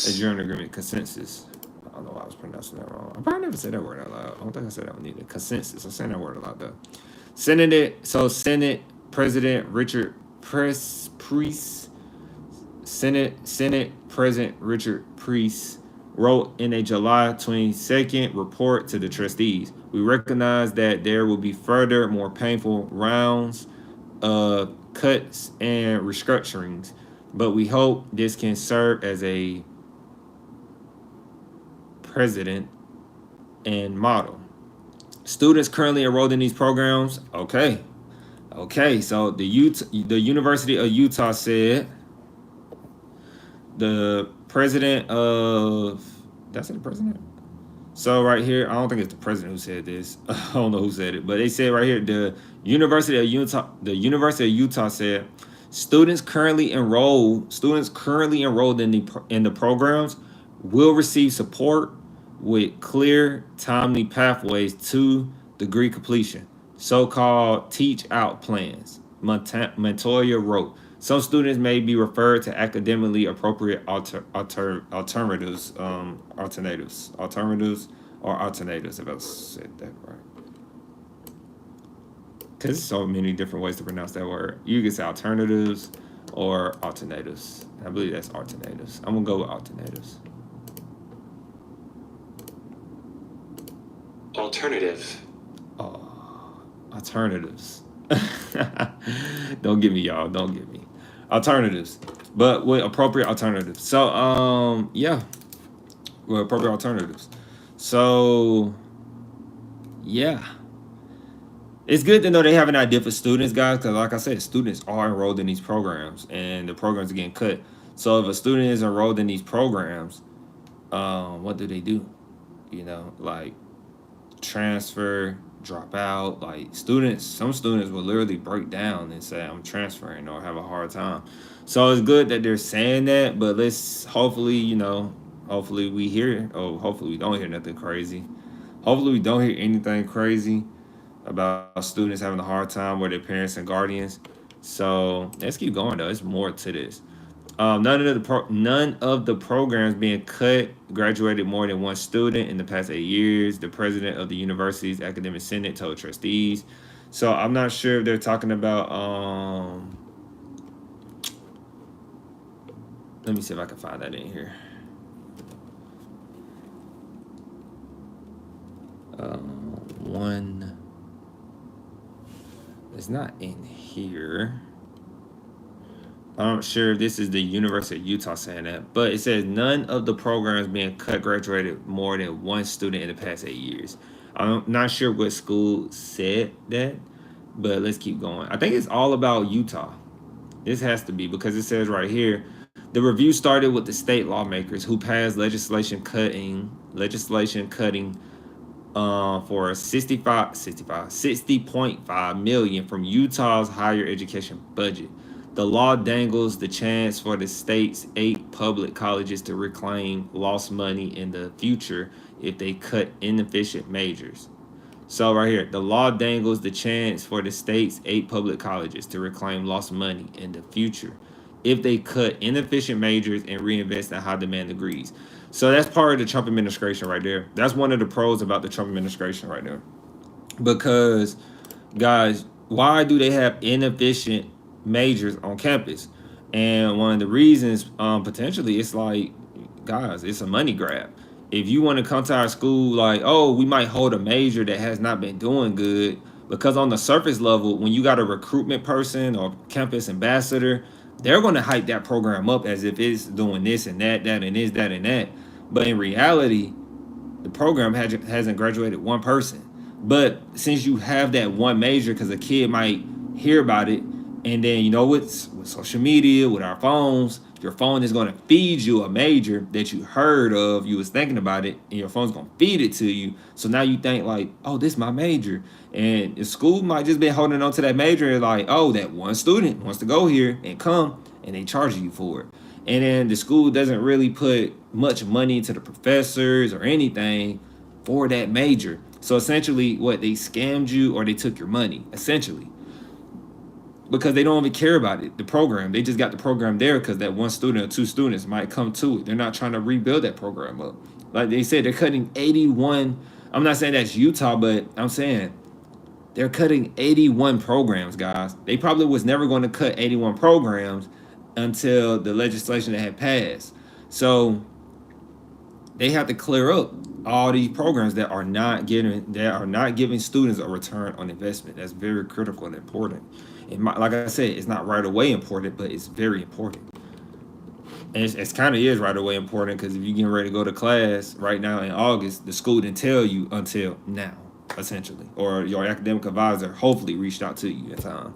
As you're in agreement, consensus. I don't know why I was pronouncing that wrong. I probably never said that word out loud. I don't think I said that one either. Consensus. I'm saying that word a lot though. Senate President Richard Priest. Senate President Richard Priest wrote in a July 22nd report to the trustees. We recognize that there will be further, more painful rounds of cuts and restructurings, but we hope this can serve as a precedent and model. Students currently enrolled in these programs. Okay. So the University of Utah said the president of that's the president. So right here, I don't think it's the president who said this. I don't know who said it, but they said right here the University of Utah said students currently enrolled in the programs will receive support with clear, timely pathways to degree completion, so-called teach-out plans. Montoya wrote, some students may be referred to academically appropriate alternatives, if I said that right. Because there's so many different ways to pronounce that word. You can say alternatives or alternatives. I believe that's alternatives. I'm going to go with alternatives. Alternative. Oh, alternatives. Don't get me, y'all. Don't get me. Alternatives. But with appropriate alternatives. So, yeah. With appropriate alternatives. So, yeah. It's good to know they have an idea for students, guys, because like I said, students are enrolled in these programs, and the programs are getting cut. So if a student is enrolled in these programs, what do? You know, like transfer, drop out. Like some students will literally break down and say, I'm transferring, or have a hard time. So it's good that they're saying that, but let's hopefully we hear, hopefully we don't hear nothing crazy. Hopefully we don't hear anything crazy about students having a hard time with their parents and guardians. So let's keep going though. There's more to this. None of the programs being cut graduated more than one student in the past 8 years. The president of the university's academic senate told trustees. So I'm not sure if they're talking about. Let me see if I can find that in here. One. It's not in here. I'm not sure if this is the University of Utah saying that, but it says none of the programs being cut graduated more than one student in the past 8 years. I'm not sure what school said that, but let's keep going. I think it's all about Utah. This has to be, because it says right here, the review started with the state lawmakers who passed legislation cutting for $60.5 million from Utah's higher education budget. The law dangles the chance for the state's 8 public colleges to reclaim lost money in the future if they cut inefficient majors. So right here, the law dangles the chance for the state's 8 public colleges to reclaim lost money in the future if they cut inefficient majors and reinvest in high demand degrees. So that's part of the Trump administration right there. That's one of the pros about the Trump administration right there. Because, guys, why do they have inefficient majors on campus? And one of the reasons, potentially, it's like, guys, it's a money grab. If you want to come to our school, like, oh, we might hold a major that has not been doing good, because on the surface level, when you got a recruitment person or campus ambassador, they're going to hype that program up as if it's doing this and that and this, that and that. But in reality, the program hasn't graduated one person. But since you have that one major, because a kid might hear about it, and then, you know, with social media, with our phones, your phone is going to feed you a major that you heard of, you was thinking about it, and your phone's going to feed it to you. So now you think like, oh, this is my major. And the school might just be holding on to that major, like, oh, that one student wants to go here and come, and they charge you for it. And then the school doesn't really put much money to the professors or anything for that major. So essentially, what, they scammed you or they took your money, essentially, because they don't even care about it, the program. They just got the program there because that one student or two students might come to it. They're not trying to rebuild that program up. Like they said, they're cutting 81. I'm not saying that's Utah, but I'm saying they're cutting 81 programs, guys. They probably was never going to cut 81 programs until the legislation that had passed. So they have to clear up all these programs that are not giving students a return on investment. That's very critical and important. Like I said, it's not right away important, but it's very important. And it's kind of is right away important, because if you're getting ready to go to class right now in August, the school didn't tell you until now, essentially, or your academic advisor hopefully reached out to you in time.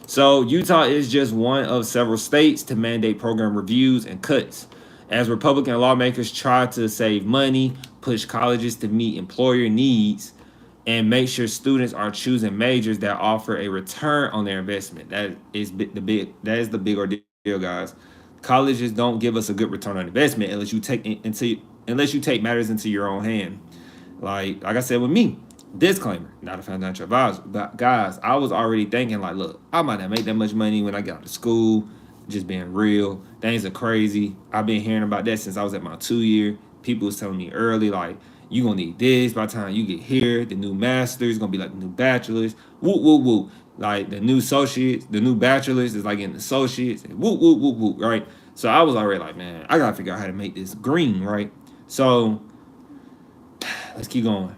So Utah is just one of several states to mandate program reviews and cuts, as Republican lawmakers try to save money, push colleges to meet employer needs, and make sure students are choosing majors that offer a return on their investment. That is the big ordeal, guys. Colleges don't give us a good return on investment unless you take matters into your own hand. Like I said with me, disclaimer, not a financial advisor, but guys, I was already thinking like, look, I might not make that much money when I get out of school. Just being real, things are crazy. I've been hearing about that since I was at my 2-year. People was telling me early, like, you gonna need this by the time you get here. The new master's gonna be like the new bachelor's. Woo, woo, woo. Like the new associates, the new bachelor's is like an associates. Woo, woo, woo, woo, right? So I was already like, man, I gotta figure out how to make this green, right? So let's keep going.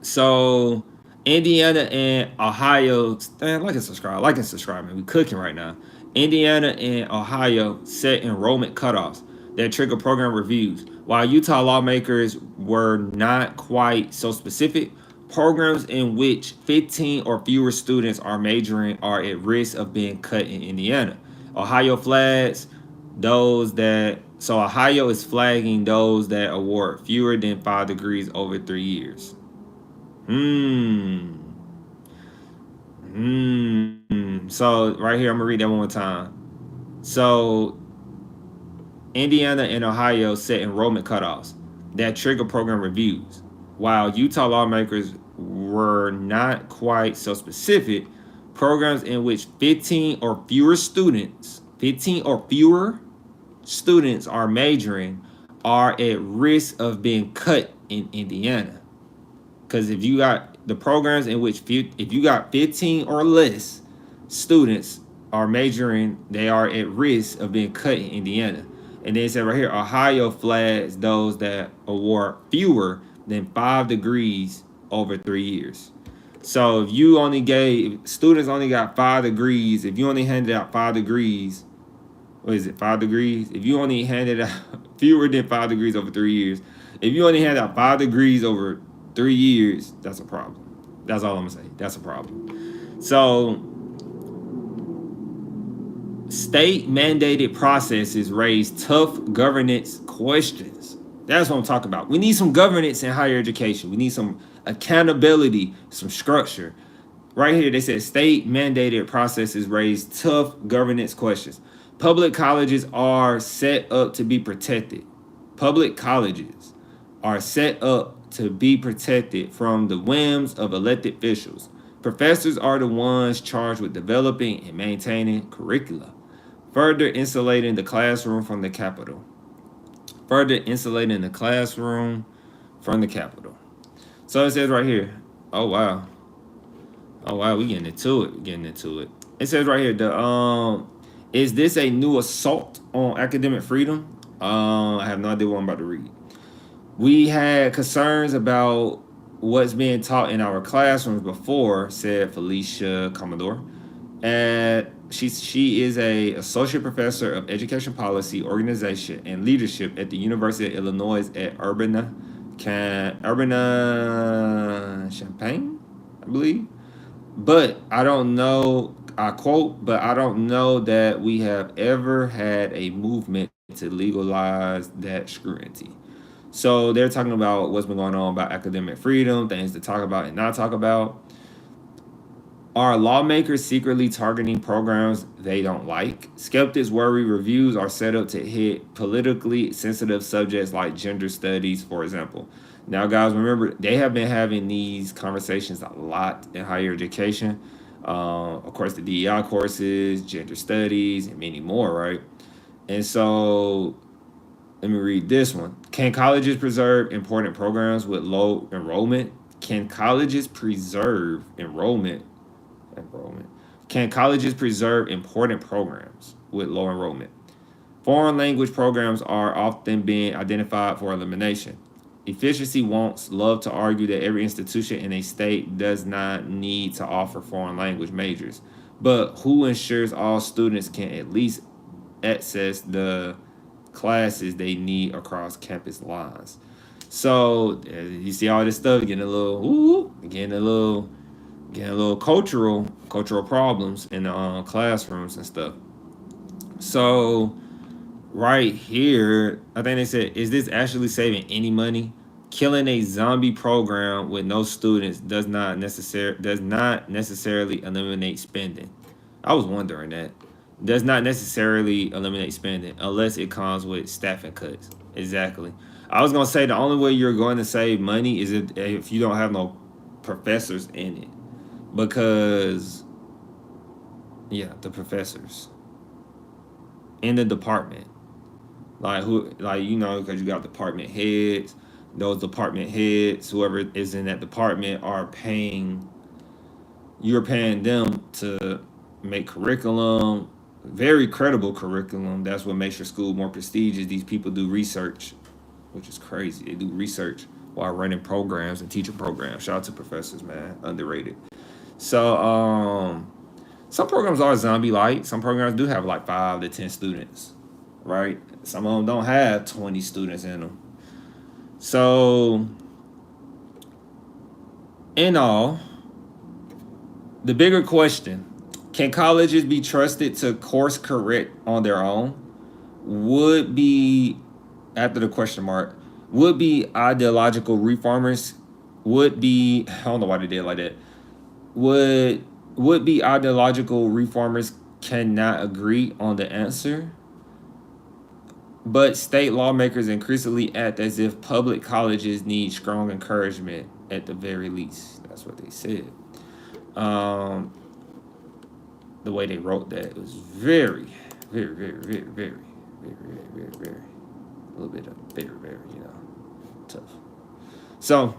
So Indiana and Ohio, like and subscribe, man. We cooking right now. Indiana and Ohio set enrollment cutoffs that trigger program reviews. While Utah lawmakers were not quite so specific, programs in which 15 or fewer students are majoring are at risk of being cut in Indiana. Ohio is flagging those that award fewer than 5 degrees over 3 years. So right here, I'm gonna read that one more time. So Indiana and Ohio set enrollment cutoffs that trigger program reviews. While Utah lawmakers were not quite so specific, programs in which 15 or fewer students are majoring are at risk of being cut in Indiana. Because if you got the programs in which if you got 15 or less students are majoring, they are at risk of being cut in Indiana. And then it said right here, Ohio flags those that award fewer than 5 degrees over 3 years. So if students only got 5 degrees, if you only handed out 5 degrees, 5 degrees? If you only handed out fewer than 5 degrees over 3 years, if you only hand out 5 degrees over 3 years, that's a problem. That's all I'm gonna say. That's a problem. So state mandated processes raise tough governance questions. That's what I'm talking about. We need some governance in higher education. We need some accountability, some structure. Right here, they said state mandated processes raise tough governance questions. Public colleges are set up to be protected. Public colleges are set up to be protected from the whims of elected officials. Professors are the ones charged with developing and maintaining curricula. Further insulating the classroom from the capital. Further insulating the classroom from the capital. So it says right here. Oh wow. Oh wow, we getting into it. It says right here, the is this a new assault on academic freedom? I have no idea what I'm about to read. We had concerns about what's being taught in our classrooms before, said Felicia Commodore. And she is a associate professor of education policy, organization, and leadership at the University of Illinois at Urbana Champaign, I believe. But I don't know, I quote, but I don't know that we have ever had a movement to legalize that scrutiny. So they're talking about what's been going on about academic freedom, things to talk about and not talk about. Are lawmakers secretly targeting programs they don't like? Skeptics worry reviews are set up to hit politically sensitive subjects like gender studies, for example. Now, guys, remember, they have been having these conversations a lot in higher education. Of course, the DEI courses, gender studies, and many more, right? And so, let me read this one. Can colleges preserve important programs with low enrollment? Can colleges preserve enrollment? Can colleges preserve important programs with low enrollment? Foreign language programs are often being identified for elimination. Efficiency wonks love to argue that every institution in a state does not need to offer foreign language majors. But who ensures all students can at least access the classes they need across campus lines? So you see all this stuff getting a little, getting a little cultural problems in the classrooms and stuff. So right here, I think they said, is this actually saving any money? Killing a zombie program with no students does not necessarily eliminate spending. I was wondering that. Does not necessarily eliminate spending unless it comes with staffing cuts. Exactly. I was gonna say the only way you're going to save money is if you don't have no professors in it, because yeah, the professors in the department, like who, like because you got department heads. Those department heads, whoever is in that department, are paying. You're paying them to make curriculum, very credible curriculum. That's what makes your school more prestigious. These people do research, which is crazy. They do research while running programs and teaching programs. Shout out to professors, man, underrated. So, some programs are zombie like. Some programs do have like 5 to 10 students, right? Some of them don't have 20 students in them. So, in all, the bigger question: can colleges be trusted to course correct on their own? Would be, after the question mark, would be ideological reformers. Would be, I don't know why they did it like that. Would be ideological reformers cannot agree on the answer, but state lawmakers increasingly act as if public colleges need strong encouragement at the very least. That's what they said. Um, the way they wrote that, it was very, very, very, very, very, very, very, very, very, a little bit of very, very, tough. So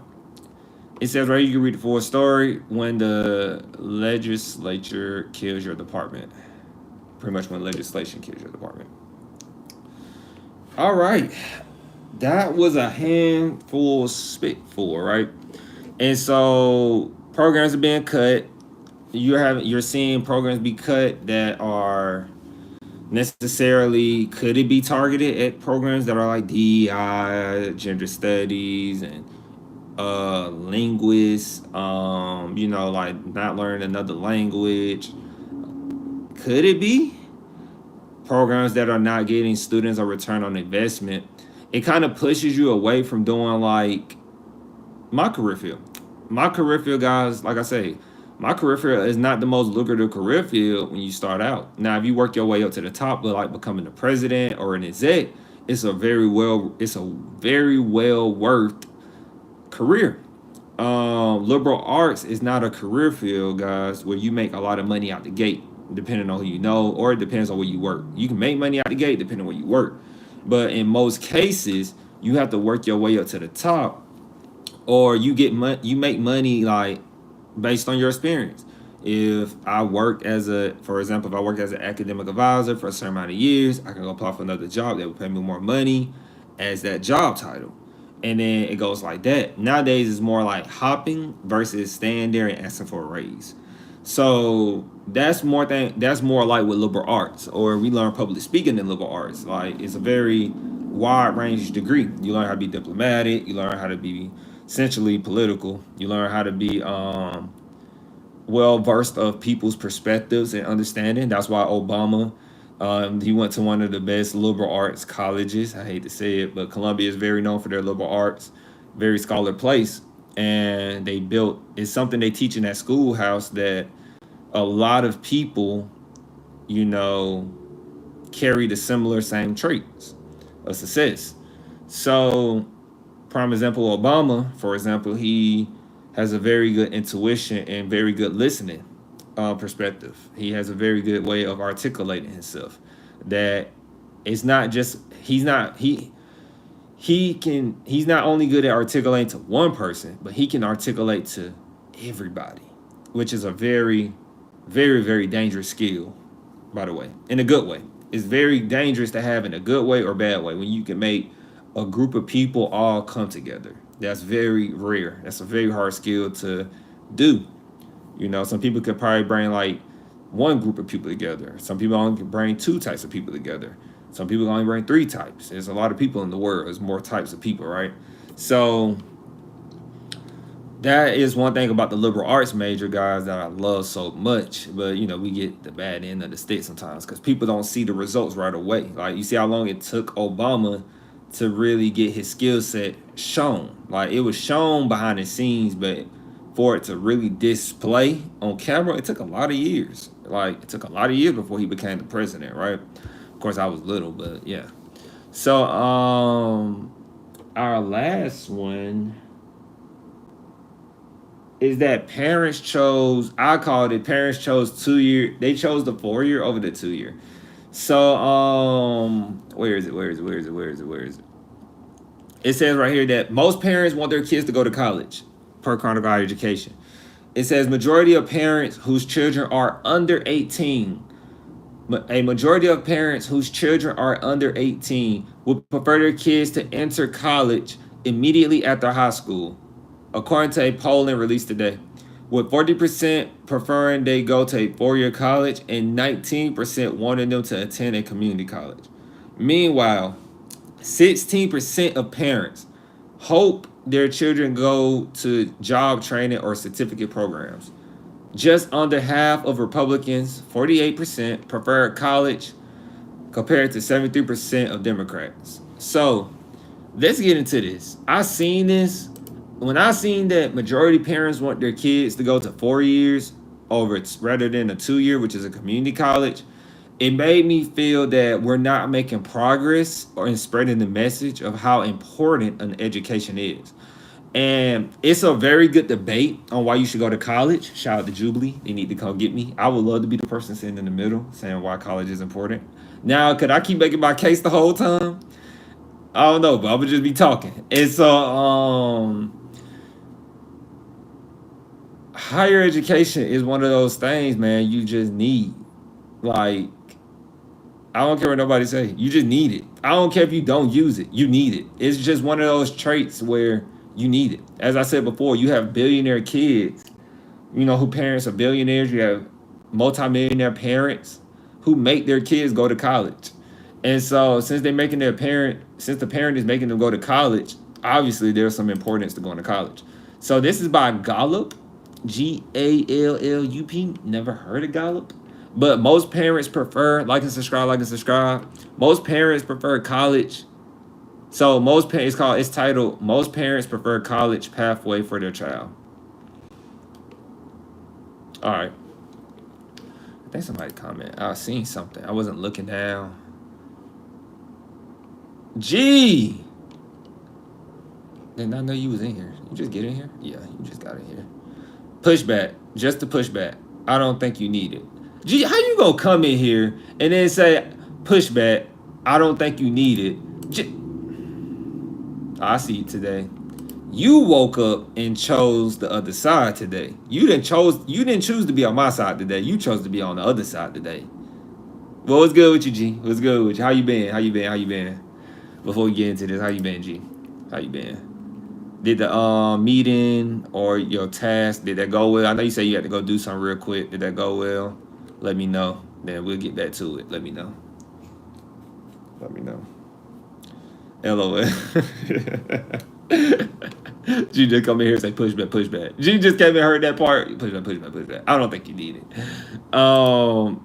it says right here, you can read the full story. When the legislature kills your department, pretty much when legislation kills your department. All right, that was a handful spitful, right? And so programs are being cut. You're seeing programs be cut that are necessarily, could it be targeted at programs that are like DEI, gender studies, and linguists, like not learning another language. Could it be programs that are not getting students a return on investment? It kind of pushes you away from doing like my career field. My career field, guys, like I say, my career field is not the most lucrative career field when you start out. Now, if you work your way up to the top, but like becoming the president or an exec, it's a very well worth career. Liberal arts is not a career field, guys, where you make a lot of money out the gate. depending on who you know, or it depends on where you work. You can make money out the gate depending on where you work. But in most cases, you have to work your way up to the top, or you make money like based on your experience. If I work as for example, if I work as an academic advisor for a certain amount of years, I can go apply for another job that will pay me more money as that job title. And then it goes like that. Nowadays, it's more like hopping versus staying there and asking for a raise. So that's more like with liberal arts, or we learn public speaking in liberal arts. Like, it's a very wide range degree. You learn how to be diplomatic. You learn how to be essentially political. You learn how to be well versed of people's perspectives and understanding. That's why Obama, he went to one of the best liberal arts colleges. I hate to say it, but Columbia is very known for their liberal arts, very scholar place. And it's something they teach in that schoolhouse that a lot of people, carry the same traits of success. So, prime example, Obama, for example, he has a very good intuition and very good listening perspective. He has a very good way of articulating himself. That it's not just he's not only good at articulating to one person, but he can articulate to everybody, which is a very, very, very dangerous skill, by the way, in a good way. It's very dangerous to have in a good way or bad way when you can make a group of people all come together. That's very rare. That's a very hard skill to do. Some people could probably bring like one group of people together. Some people only can bring two types of people together. Some people only bring three types. There's a lot of people in the world. There's more types of people, right? So that is one thing about the liberal arts major, guys, that I love so much. But, we get the bad end of the stick sometimes because people don't see the results right away. Like, you see how long it took Obama to really get his skill set shown. Like, it was shown behind the scenes, but for it to really display on camera, it took a lot of years. Like, it took a lot of years before he became the president, right? Of course, I was little, but yeah. So, our last one is that parents chose 2-year. They chose the 4-year over the 2-year. So, where is it? It says right here that most parents want their kids to go to college, per College Education. It says majority of parents whose children are under 18, a majority of parents whose children are under 18 would prefer their kids to enter college immediately after high school, according to a polling released today, with 40% preferring they go to a 4-year college and 19% wanting them to attend a community college. Meanwhile, 16% of parents hope their children go to job training or certificate programs. Just under half of Republicans, 48%, prefer college compared to 73% of Democrats. So let's get into this. I seen this. When I seen that majority parents want their kids to go to 4 years rather than a 2-year, which is a community college, it made me feel that we're not making progress or in spreading the message of how important an education is. And it's a very good debate on why you should go to college. Shout out to Jubilee. They need to come get me. I would love to be the person sitting in the middle saying why college is important. Now, could I keep making my case the whole time? I don't know, but I would just be talking. And so, higher education is one of those things, man, you just need. Like, I don't care what nobody say. You just need it. I don't care if you don't use it. You need it. It's just one of those traits where you need it. As I said before, you have billionaire kids, who parents are billionaires. You have multimillionaire parents who make their kids go to college. And so since the parent is making them go to college, obviously there's some importance to going to college. So this is by Gallup, Gallup. Never heard of Gallup. But most parents prefer, like and subscribe. Most parents prefer college. So it's titled, Most Parents Prefer College Pathway for Their Child. All right. I think somebody commented. I seen something. I wasn't looking down. Gee! Did not know you was in here. You just get in here? Yeah, you just got in here. Pushback. Just to pushback. I don't think you need it. G, how you gonna come in here and then say pushback? I don't think you need it. I see you today. You woke up and chose the other side today. You didn't choose to be on my side today. You chose to be on the other side today. Well, what's good with you, G? What's good with you? How you been? How you been? How you been? Before we get into this, how you been, G? How you been? Did the meeting or your task, did that go well? I know you said you had to go do something real quick. Did that go well? Let me know. Then we'll get back to it. Let me know. Let me know. LOL. G just come in here and say pushback, pushback. G just came and heard that part. Pushback, pushback, pushback. I don't think you need it.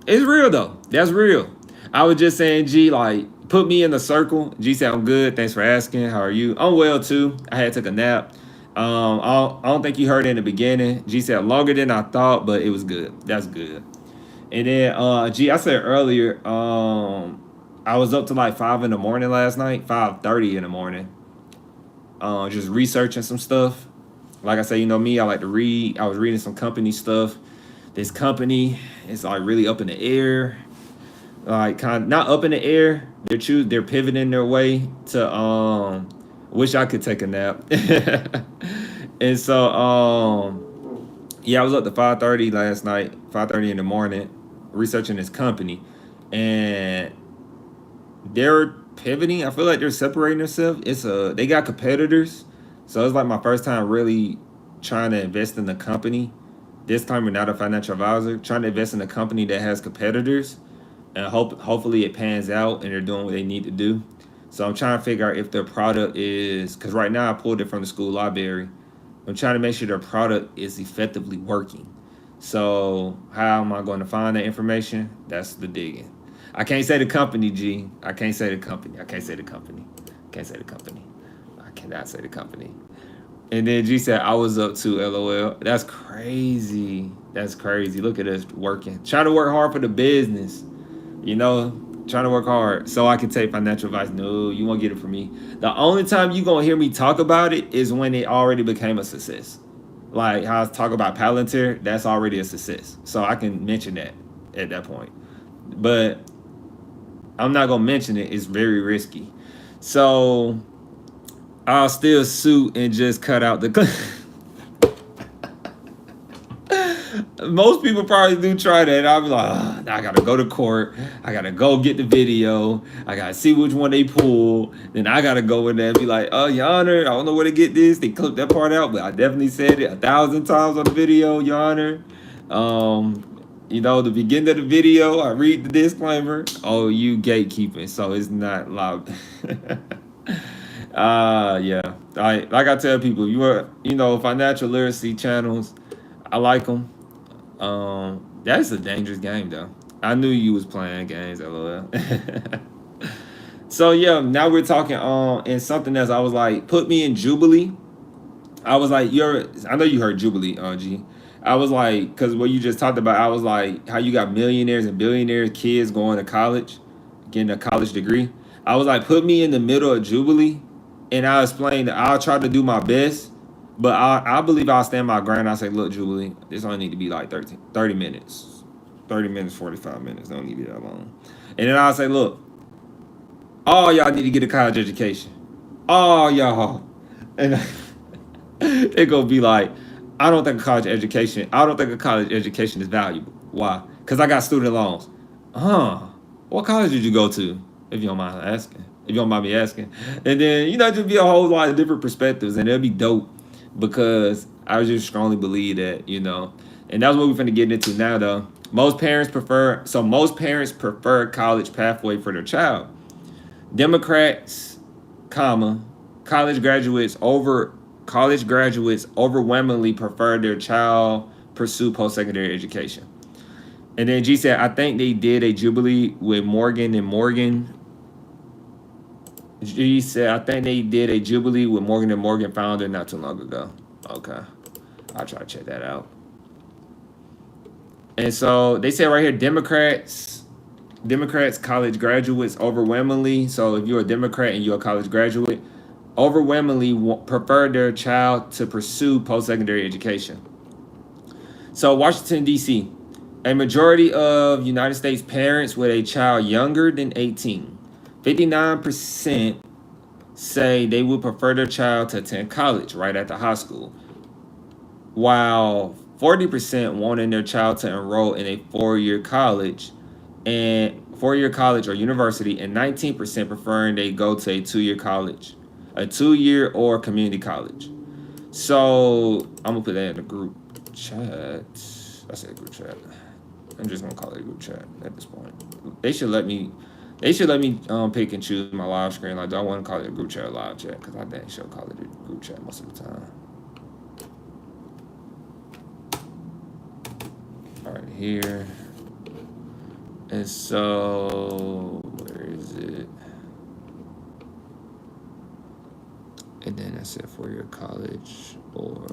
It's real though. That's real. I was just saying, G, like, put me in the circle. G said, I'm good. Thanks for asking. How are you? I'm well too. I had took a nap. I don't think you heard it in the beginning. G said longer than I thought, but it was good. That's good. And then G, I said earlier, I was up to like 5 in the morning last night, 5:30 in the morning. Just researching some stuff. Like I say, you know me, I like to read. I was reading some company stuff. This company is like really up in the air. Like kind of not up in the air. They're pivoting their way to wish I could take a nap. And so yeah, I was up to 5:30 last night, 5:30 in the morning, researching this company. And they're pivoting. I feel like they're separating themselves. They got competitors, so it's like my first time really trying to invest in the company. This time we're not a financial advisor, trying to invest in a company that has competitors, and hopefully it pans out and they're doing what they need to do. So I'm trying to figure out if their product is, because right now I pulled it from the school library. I'm trying to make sure their product is effectively working. So how am I going to find that information? That's the digging. I can't say the company, G. I can't say the company. I can't say the company. Can't say the company. I cannot say the company. And then G said, I was up too, LOL. That's crazy. That's crazy. Look at us working. Trying to work hard for the business. You know, trying to work hard so I can take financial advice. No, you won't get it from me. The only time you going to hear me talk about it is when it already became a success. Like how I talk about Palantir, that's already a success. So I can mention that at that point. But I'm not going to mention it. It's very risky. So I'll still sue and just cut out the... Most people probably do try that. I'll be like, oh, now I got to go to court. I got to go get the video. I got to see which one they pull. Then I got to go in there and be like, oh, Your Honor, I don't know where to get this. They clipped that part out, but I definitely said it 1,000 times on the video, Your Honor. You know, the beginning of the video, I read the disclaimer. Oh, you gatekeeping, so it's not loud. Yeah. Like I tell people, financial literacy channels, I like them. That's a dangerous game, though. I knew you was playing games, LOL. So yeah, now we're talking in something else. I was like, put me in Jubilee. I was like, I know you heard Jubilee, G. I was like, because what you just talked about, I was like, how you got millionaires and billionaires, kids going to college, getting a college degree. I was like, put me in the middle of Jubilee, and I'll explain that I'll try to do my best, but I believe I'll stand my ground. I say, look, Jubilee, this only need to be like 30 minutes. 30 minutes, 45 minutes. Don't need to be that long. And then I'll say, look, all y'all need to get a college education. All y'all. And they're going to be like, I don't think a college education is valuable. Why? Because I got student loans. What college did you go to? If you don't mind asking. If you don't mind me asking. And then, just be a whole lot of different perspectives. And it'll be dope. Because I just strongly believe that, And that's what we're finna get into now, though. Most parents prefer college pathway for their child. Democrats, college graduates overwhelmingly prefer their child pursue post-secondary education. And then G said, I think they did a Jubilee with Morgan and Morgan. G said, I think they did a Jubilee with Morgan and Morgan founder not too long ago. Okay. I'll try to check that out. And so they say right here, Democrats, college graduates overwhelmingly. So if you're a Democrat and you're a college graduate, overwhelmingly prefer their child to pursue post-secondary education. So Washington, D.C., A majority of United States parents with a child younger than 18, 59% say they would prefer their child to attend college right after high school, while 40% wanting their child to enroll in a four-year college or university, and 19% preferring they go to a two-year or community college. So I'm gonna put that in the group chat. I said group chat. I'm just gonna call it a group chat at this point. They should let me pick and choose my live screen. Like, do I want to call it a group chat or live chat? Because I think she'll call it a group chat most of the time. All right, here. And so, where is it? And then I said four-year college, or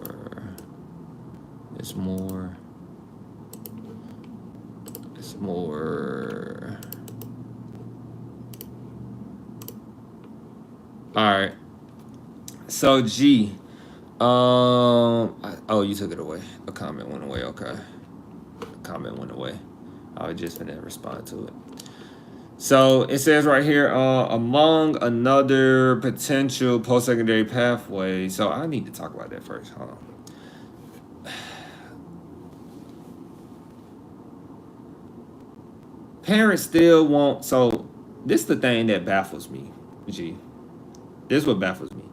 it's more. All right. So G, oh, you took it away. A comment went away. Okay, a comment went away. I was just gonna respond to it. So it says right here, among another potential post-secondary pathway. So I need to talk about that first. Hold on. Parents still want, so this is the thing that baffles me, G. This is what baffles me.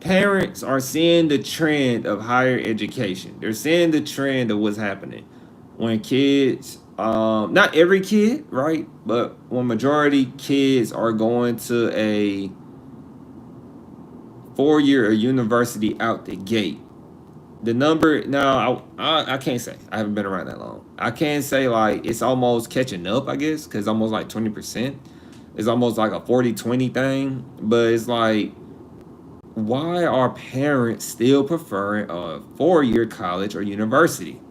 Parents are seeing the trend of higher education. They're seeing the trend of what's happening. When kids, not every kid, right? But when majority kids are going to a four-year university out the gate, the number now, I can't say. I haven't been around that long. I can't say like it's almost catching up, I guess, because almost like 20%. It's almost like a 40-20 thing. But it's like, why are parents still preferring a four-year college or university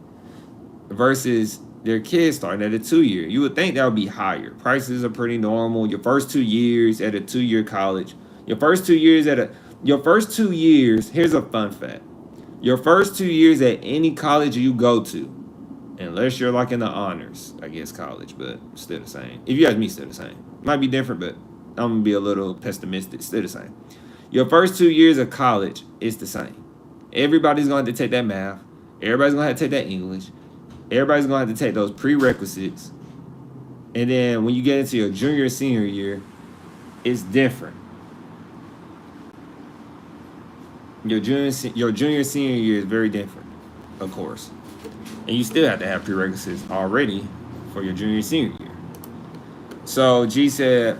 versus their kids starting at a two-year? You would think that would be higher. Prices are pretty normal. Your first 2 years at a two-year college, your first 2 years, here's a fun fact. Your first 2 years at any college you go to, unless you're like in the honors, I guess, college, but still the same. If you ask me, still the same. Might be different, but I'm going to be a little pessimistic. Still the same. Your first 2 years of college is the same. Everybody's going to have to take that math. Everybody's going to have to take that English. Everybody's going to have to take those prerequisites. And then when you get into your junior, senior year, it's different. Your junior, senior year is very different, of course. And you still have to have prerequisites already for your junior, senior year. So G said,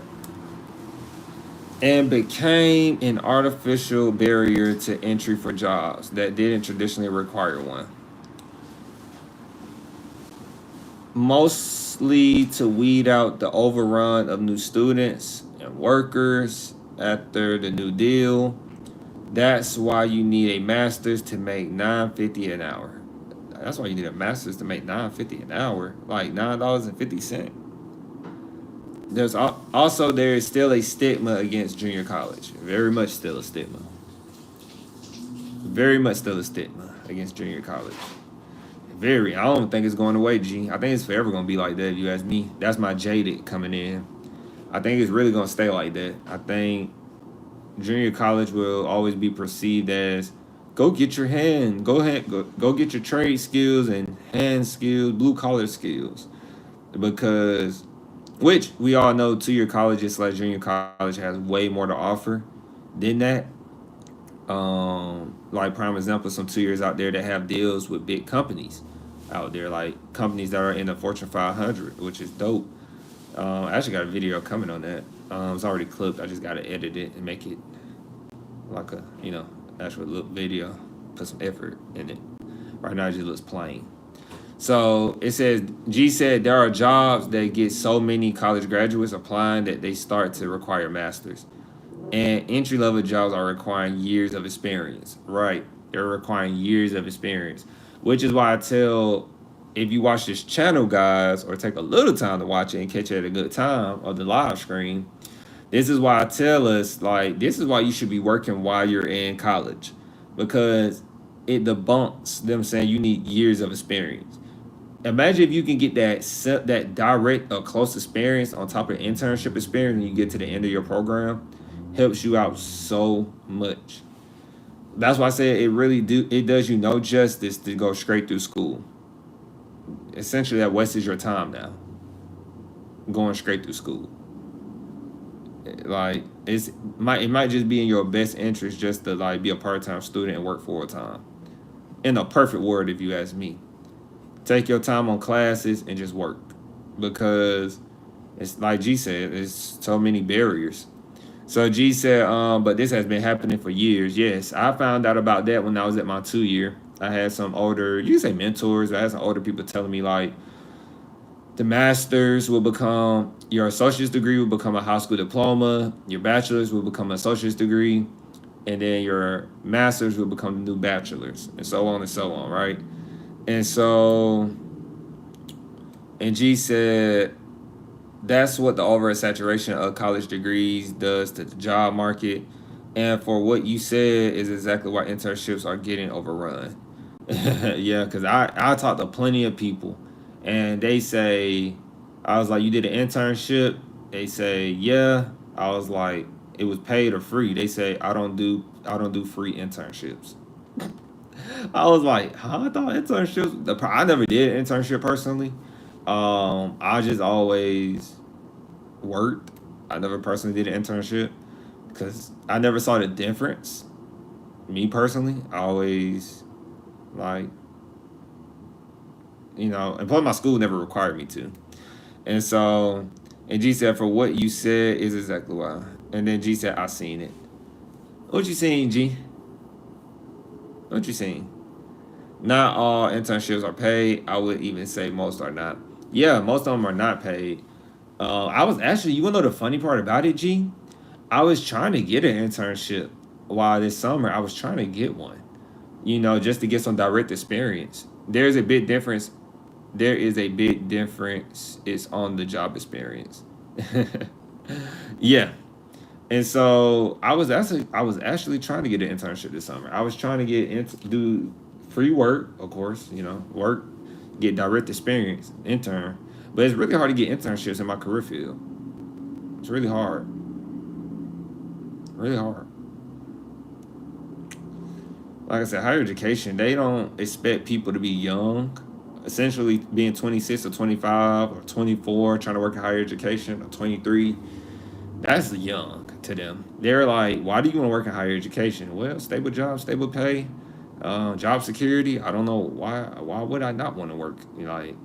and became an artificial barrier to entry for jobs that didn't traditionally require one. Mostly to weed out the overrun of new students and workers after the New Deal. That's why you need a master's to make $9.50 an hour. That's why you need a master's to make $9.50 an hour, like $9.50. There is still a stigma against junior college. Very much still a stigma. Very much still a stigma against junior college. I don't think it's going away, G. I think it's forever going to be like that, if you ask me. That's my jaded coming in. I think it's really going to stay like that. I think junior college will always be perceived as go get your get your trade skills and hand skills, blue collar skills, because which we all know 2-year colleges / junior college has way more to offer than that. Like prime example, some 2 years out there that have deals with big companies out there, like companies that are in the Fortune 500, which is dope. I actually got a video coming on that. It's already clipped. I just got to edit it and make it like a, actual look video. Put some effort in it. Right now it just looks plain. So it says, G said there are jobs that get so many college graduates applying that they start to require masters. And entry-level jobs are requiring years of experience. Right. They're requiring years of experience. Which is why I tell, if you watch this channel, guys, or take a little time to watch it and catch it at a good time of the live stream, this is why I tell us, like, this is why you should be working while you're in college. Because it debunks them saying you need years of experience. Imagine if you can get that direct or close experience on top of internship experience when you get to the end of your program, helps you out so much. That's why I said it does you no justice to go straight through school. Essentially, that wastes your time now, going straight through school. Like it might just be in your best interest just to like be a part-time student and work full time. In a perfect world, if you ask me, take your time on classes and just work, because it's like G said, there's so many barriers. So G said, but this has been happening for years. Yes, I found out about that when I was at my 2 year. I had some older, you can say mentors. I had some older people telling me like the master's will become, your associate's degree will become a high school diploma, your bachelor's will become an associate's degree, and then your master's will become the new bachelor's, and so on and so on, right? And so, and G said, that's what the oversaturation of college degrees does to the job market. And for what you said is exactly why internships are getting overrun. Yeah, because I talked to plenty of people, and they say, I was like, you did an internship? They say, yeah. I was like, it was paid or free? They say, I don't do free internships. I was like, huh? I thought internships. I never did an internship personally. I just always worked. I never personally did an internship because I never saw the difference. Me personally, I always like, and plus my school never required me to. And so, and G said, for what you said is exactly why. And then G said, I seen it. What you seen, G? What you seen? Not all internships are paid. I would even say most are not. Yeah, most of them are not paid. I was actually, you wanna know the funny part about it, G? I was trying to get an internship while this summer. I was trying to get one, just to get some direct experience. There's a big difference. There is a big difference. It's on the job experience. Yeah. And so I was actually trying to get an internship this summer. I was trying to do free work, of course, work, get direct experience, intern. But it's really hard to get internships in my career field. It's really hard. Really hard. Like I said, higher education, they don't expect people to be young. Essentially being 26 or 25 or 24 trying to work in higher education, or 23, that's young to them. They're like, why do you want to work in higher education? Well, stable job, stable pay, job security. I don't know why. Why would I not want to work? Like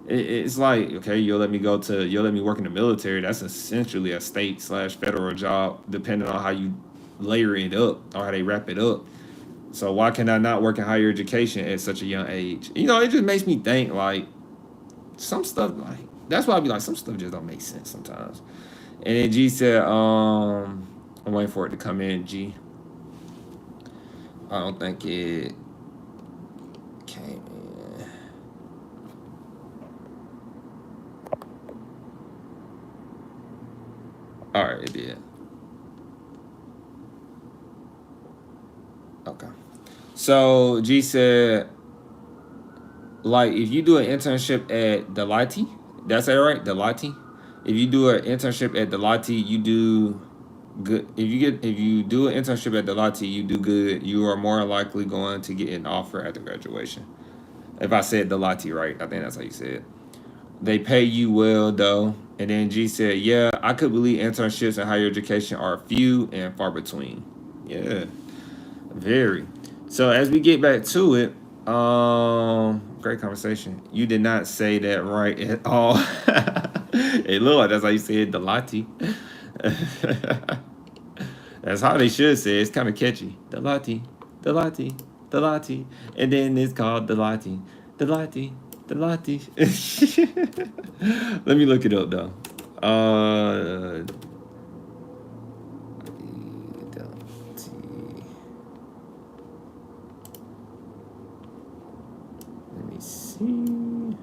it's like, okay, you'll let me work in the military. That's essentially a state/federal job, depending on how you layer it up or how they wrap it up. So why can I not work in higher education at such a young age? It just makes me think like some stuff, like that's why I be like, some stuff just don't make sense sometimes. And then G said, I'm waiting for it to come in, G. I don't think it came in. All right, it did. Okay. So G said, like, if you do an internship at Delati, that's that right? Delati. If you do an internship at Delati, you do good. If you do an internship at Delati, you do good. You are more likely going to get an offer after graduation. If I said Delati right, I think that's how you said it. They pay you well though. And then G said, yeah, I could believe internships in higher education are few and far between. Yeah, very. So as we get back to it, great conversation. You did not say that right at all. It looked like that's how you said Delati. That's how they should say it. It's kind of catchy. Delati, Delati, Delati. And then it's called Delati, Delati, Delati. Let me look it up though. Delati. Let me see.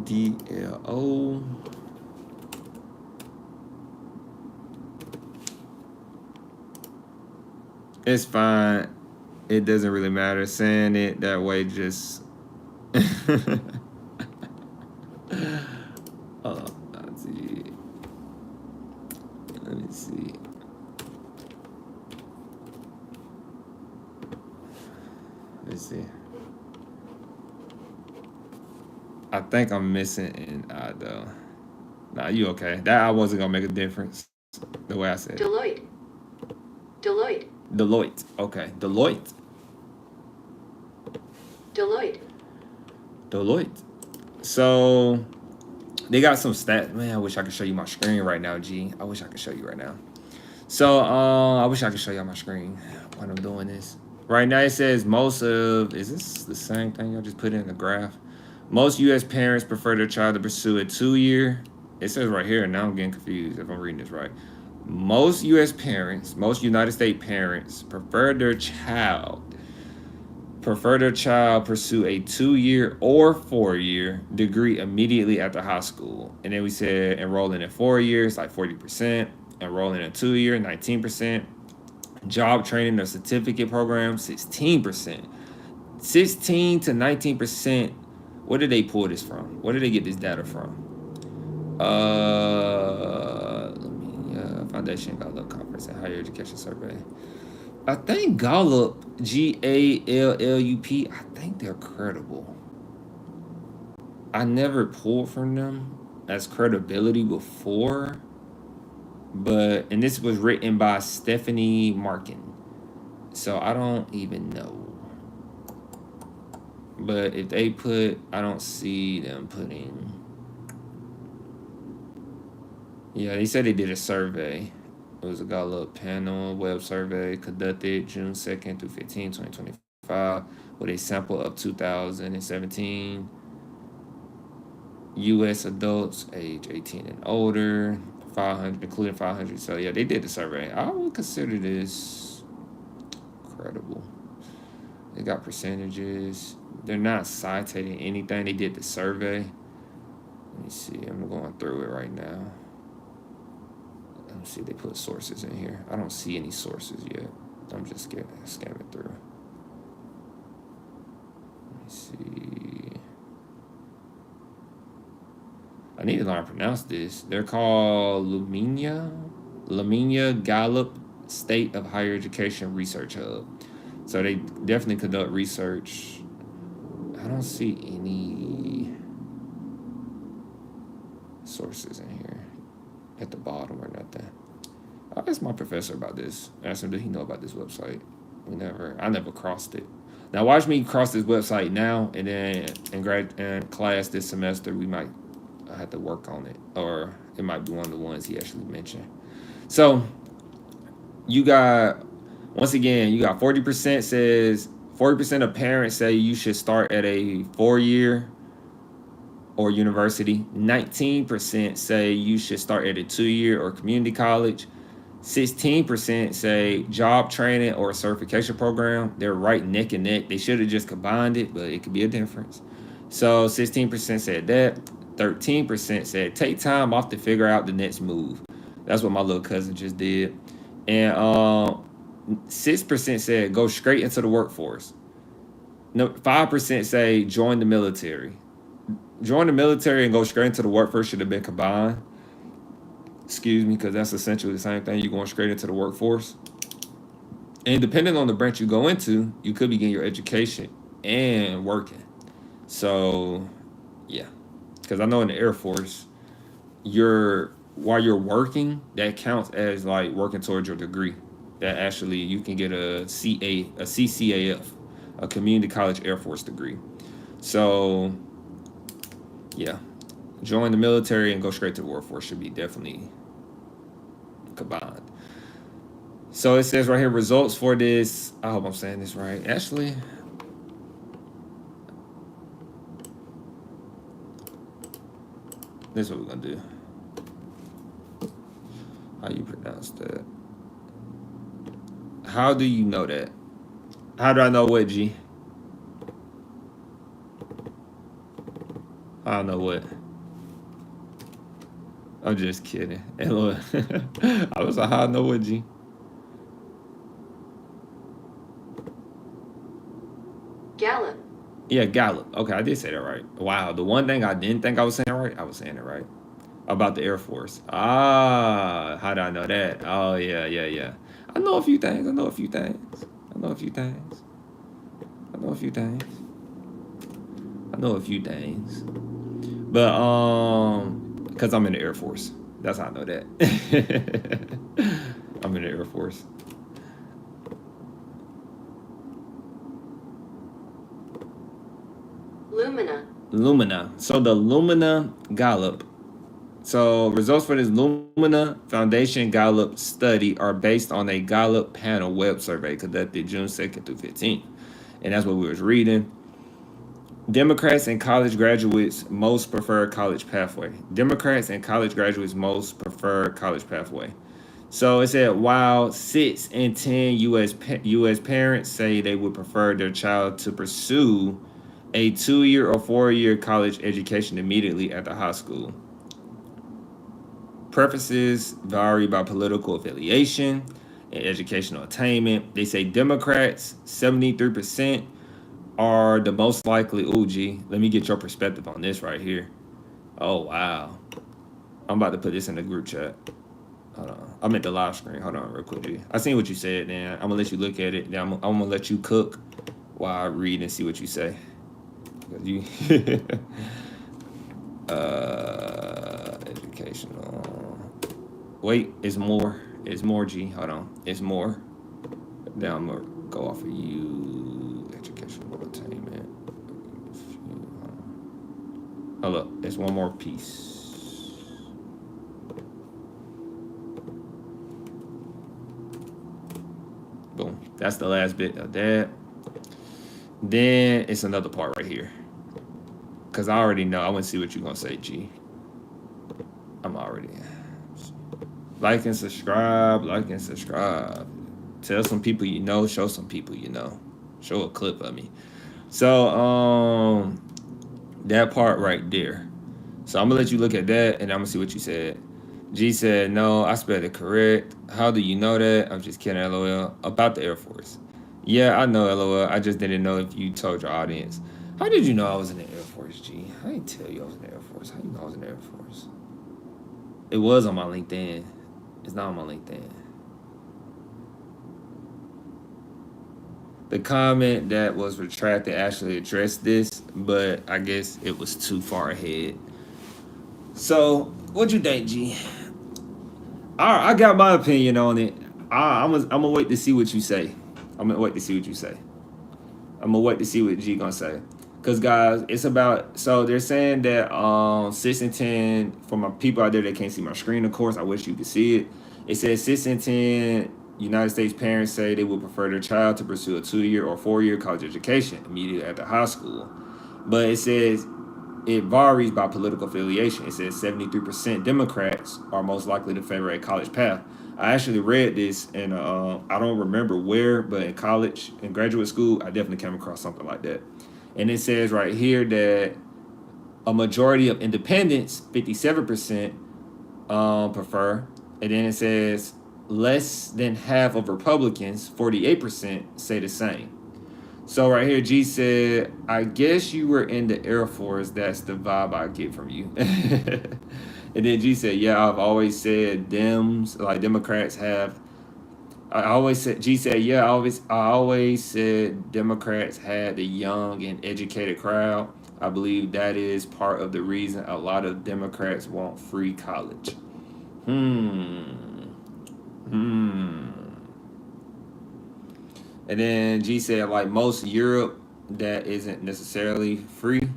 DLO. It's fine. It doesn't really matter. Saying it that way just Let's see. Let me see. Let's see. I think I'm missing an I though. Nah, you okay? That I wasn't gonna make a difference. The way I said it. Deloitte. Okay. Deloitte. So they got some stats. Man, I wish I could show you my screen right now, G. I wish I could show you right now. So I wish I could show you on my screen when I'm doing this. Right now it says most of, is this the same thing I just put in the graph? Most U.S. parents prefer their child to pursue a 2-year. It says right here, and now I'm getting confused if I'm reading this right. Most U.S. parents, most United States parents prefer their child pursue a 2-year or 4-year degree immediately after high school. And then we said enrolling in 4 years, like 40%, enrolling in 2-year, 19%, job training or certificate program, 16%. 16 to 19%. Where did they pull this from? Where did they get this data from? Foundation Gallup Conference and Higher Education Survey. I think Gallup, GALLUP, I think they're credible. I never pulled from them as credibility before, and this was written by Stephanie Markin. So I don't even know. But if they put, I don't see them putting. Yeah, they said they did a survey. It was a Gallup panel web survey conducted June 2nd through 15, 2025, with a sample of 2017 U.S. adults age 18 and older, 500, including 500. So yeah, they did the survey. I would consider this credible. They got percentages. They're not citing anything. They did the survey. Let me see. I'm going through it right now. Let me see. They put sources in here. I don't see any sources yet. I'm just scamming through. Let me see. I need to learn how to pronounce this. They're called Lamina Gallup State of Higher Education Research Hub. So they definitely conduct research. I don't see any sources in here at the bottom or nothing. I'll ask my professor about this. Ask him, did he know about this website? I never crossed it. Now watch me cross this website now, and then in class this semester we might have to work on it, or it might be one of the ones he actually mentioned. So you got, once again, you got 40% of parents say you should start at a 4-year or university. 19% say you should start at a 2-year or community college. 16% say job training or a certification program. They're right neck and neck. They should have just combined it, but it could be a difference. So 16% said that. 13% said take time off to figure out the next move. That's what my little cousin just did. And 6% said go straight into the workforce. No, 5% say join the military. Join the military and go straight into the workforce should have been combined. Excuse me, because that's essentially the same thing. You're going straight into the workforce. And depending on the branch you go into, you could be getting your education and working. So, yeah. Because I know in the Air Force, while you're working, that counts as like working towards your degree. That actually you can get a CCAF, a Community College Air Force degree. So, yeah, join the military and go straight to the workforce should be definitely combined. So it says right here, results for this. I hope I'm saying this right. Actually, this is what we're gonna do. How you pronounce that? How do you know that? How do I know what, G? I don't know what. I'm just kidding. And look, I was like, how I know what, G? Gallup. Yeah, Gallup. Okay, I did say that right. Wow, the one thing I didn't think I was saying right, I was saying it right. About the Air Force. Ah, how did I know that? Oh, yeah, yeah, yeah. I know a few things. I know a few things. I know a few things. I know a few things. I know a few things. But, because I'm in the Air Force. That's how I know that. I'm in the Air Force. Lumina. So the Lumina Gallup. So results for this Lumina Foundation Gallup study are based on a Gallup panel web survey conducted June 2nd through 15th. And that's what we was reading. Democrats and college graduates most prefer college pathway. Democrats and college graduates most prefer college pathway. So it said while 6 in 10 U.S. parents say they would prefer their child to pursue a 2-year or 4-year college education immediately after high school. Preferences vary by political affiliation and educational attainment. They say Democrats, 73%, are the most likely. Oh, gee, let me get your perspective on this right here. Oh, wow. I'm about to put this in the group chat. Hold on. I'm at the live screen. Hold on real quick, G. I seen what you said, man. I'm going to let you look at it. Then I'm going to let you cook while I read and see what you say. You educational. Wait, it's more. It's more, G. Hold on. It's more. Then I'm going to go off of you. Educational attainment. Hold up. There's one more piece. Boom. That's the last bit of that. Then it's another part right here. Because I already know. I want to see what you're going to say, G. I'm already. Like and subscribe. Like and subscribe. Tell some people you know. Show some people you know. Show a clip of me. So, that part right there. So, I'm going to let you look at that, and I'm going to see what you said. G said, no, I spelled it correct. How do you know that? I'm just kidding, LOL. About the Air Force. Yeah, I know, LOL. I just didn't know if you told your audience. How did you know I was in the Air Force, G? I didn't tell you I was in the Air Force. How you know I was in the Air Force? It was on my LinkedIn. It's not on my LinkedIn. The comment that was retracted actually addressed this, but I guess it was too far ahead. So, what'd you think, G? I got my opinion on it. I'm gonna wait to see what you say. I'm gonna wait to see what you say. I'm gonna wait to see what G gonna say. Cause guys, it's about, so they're saying that 6 and 10, for my people out there that can't see my screen, of course, I wish you could see it. It says 6 and 10 United States parents say they would prefer their child to pursue a 2-year or 4-year college education immediately after high school. But it says it varies by political affiliation. It says 73% Democrats are most likely to favor a college path. I actually read this, and I don't remember where, but in college, in graduate school, I definitely came across something like that. And it says right here that a majority of independents, 57%, prefer. And then it says less than half of Republicans, 48%, say the same. So right here, G said, I guess you were in the Air Force. That's the vibe I get from you. And then G said, yeah, I've always said Dems, like Democrats have. I always said, G said, yeah, I always said Democrats had the young and educated crowd. I believe that is part of the reason a lot of Democrats want free college. And then G said, like most Europe that isn't necessarily free.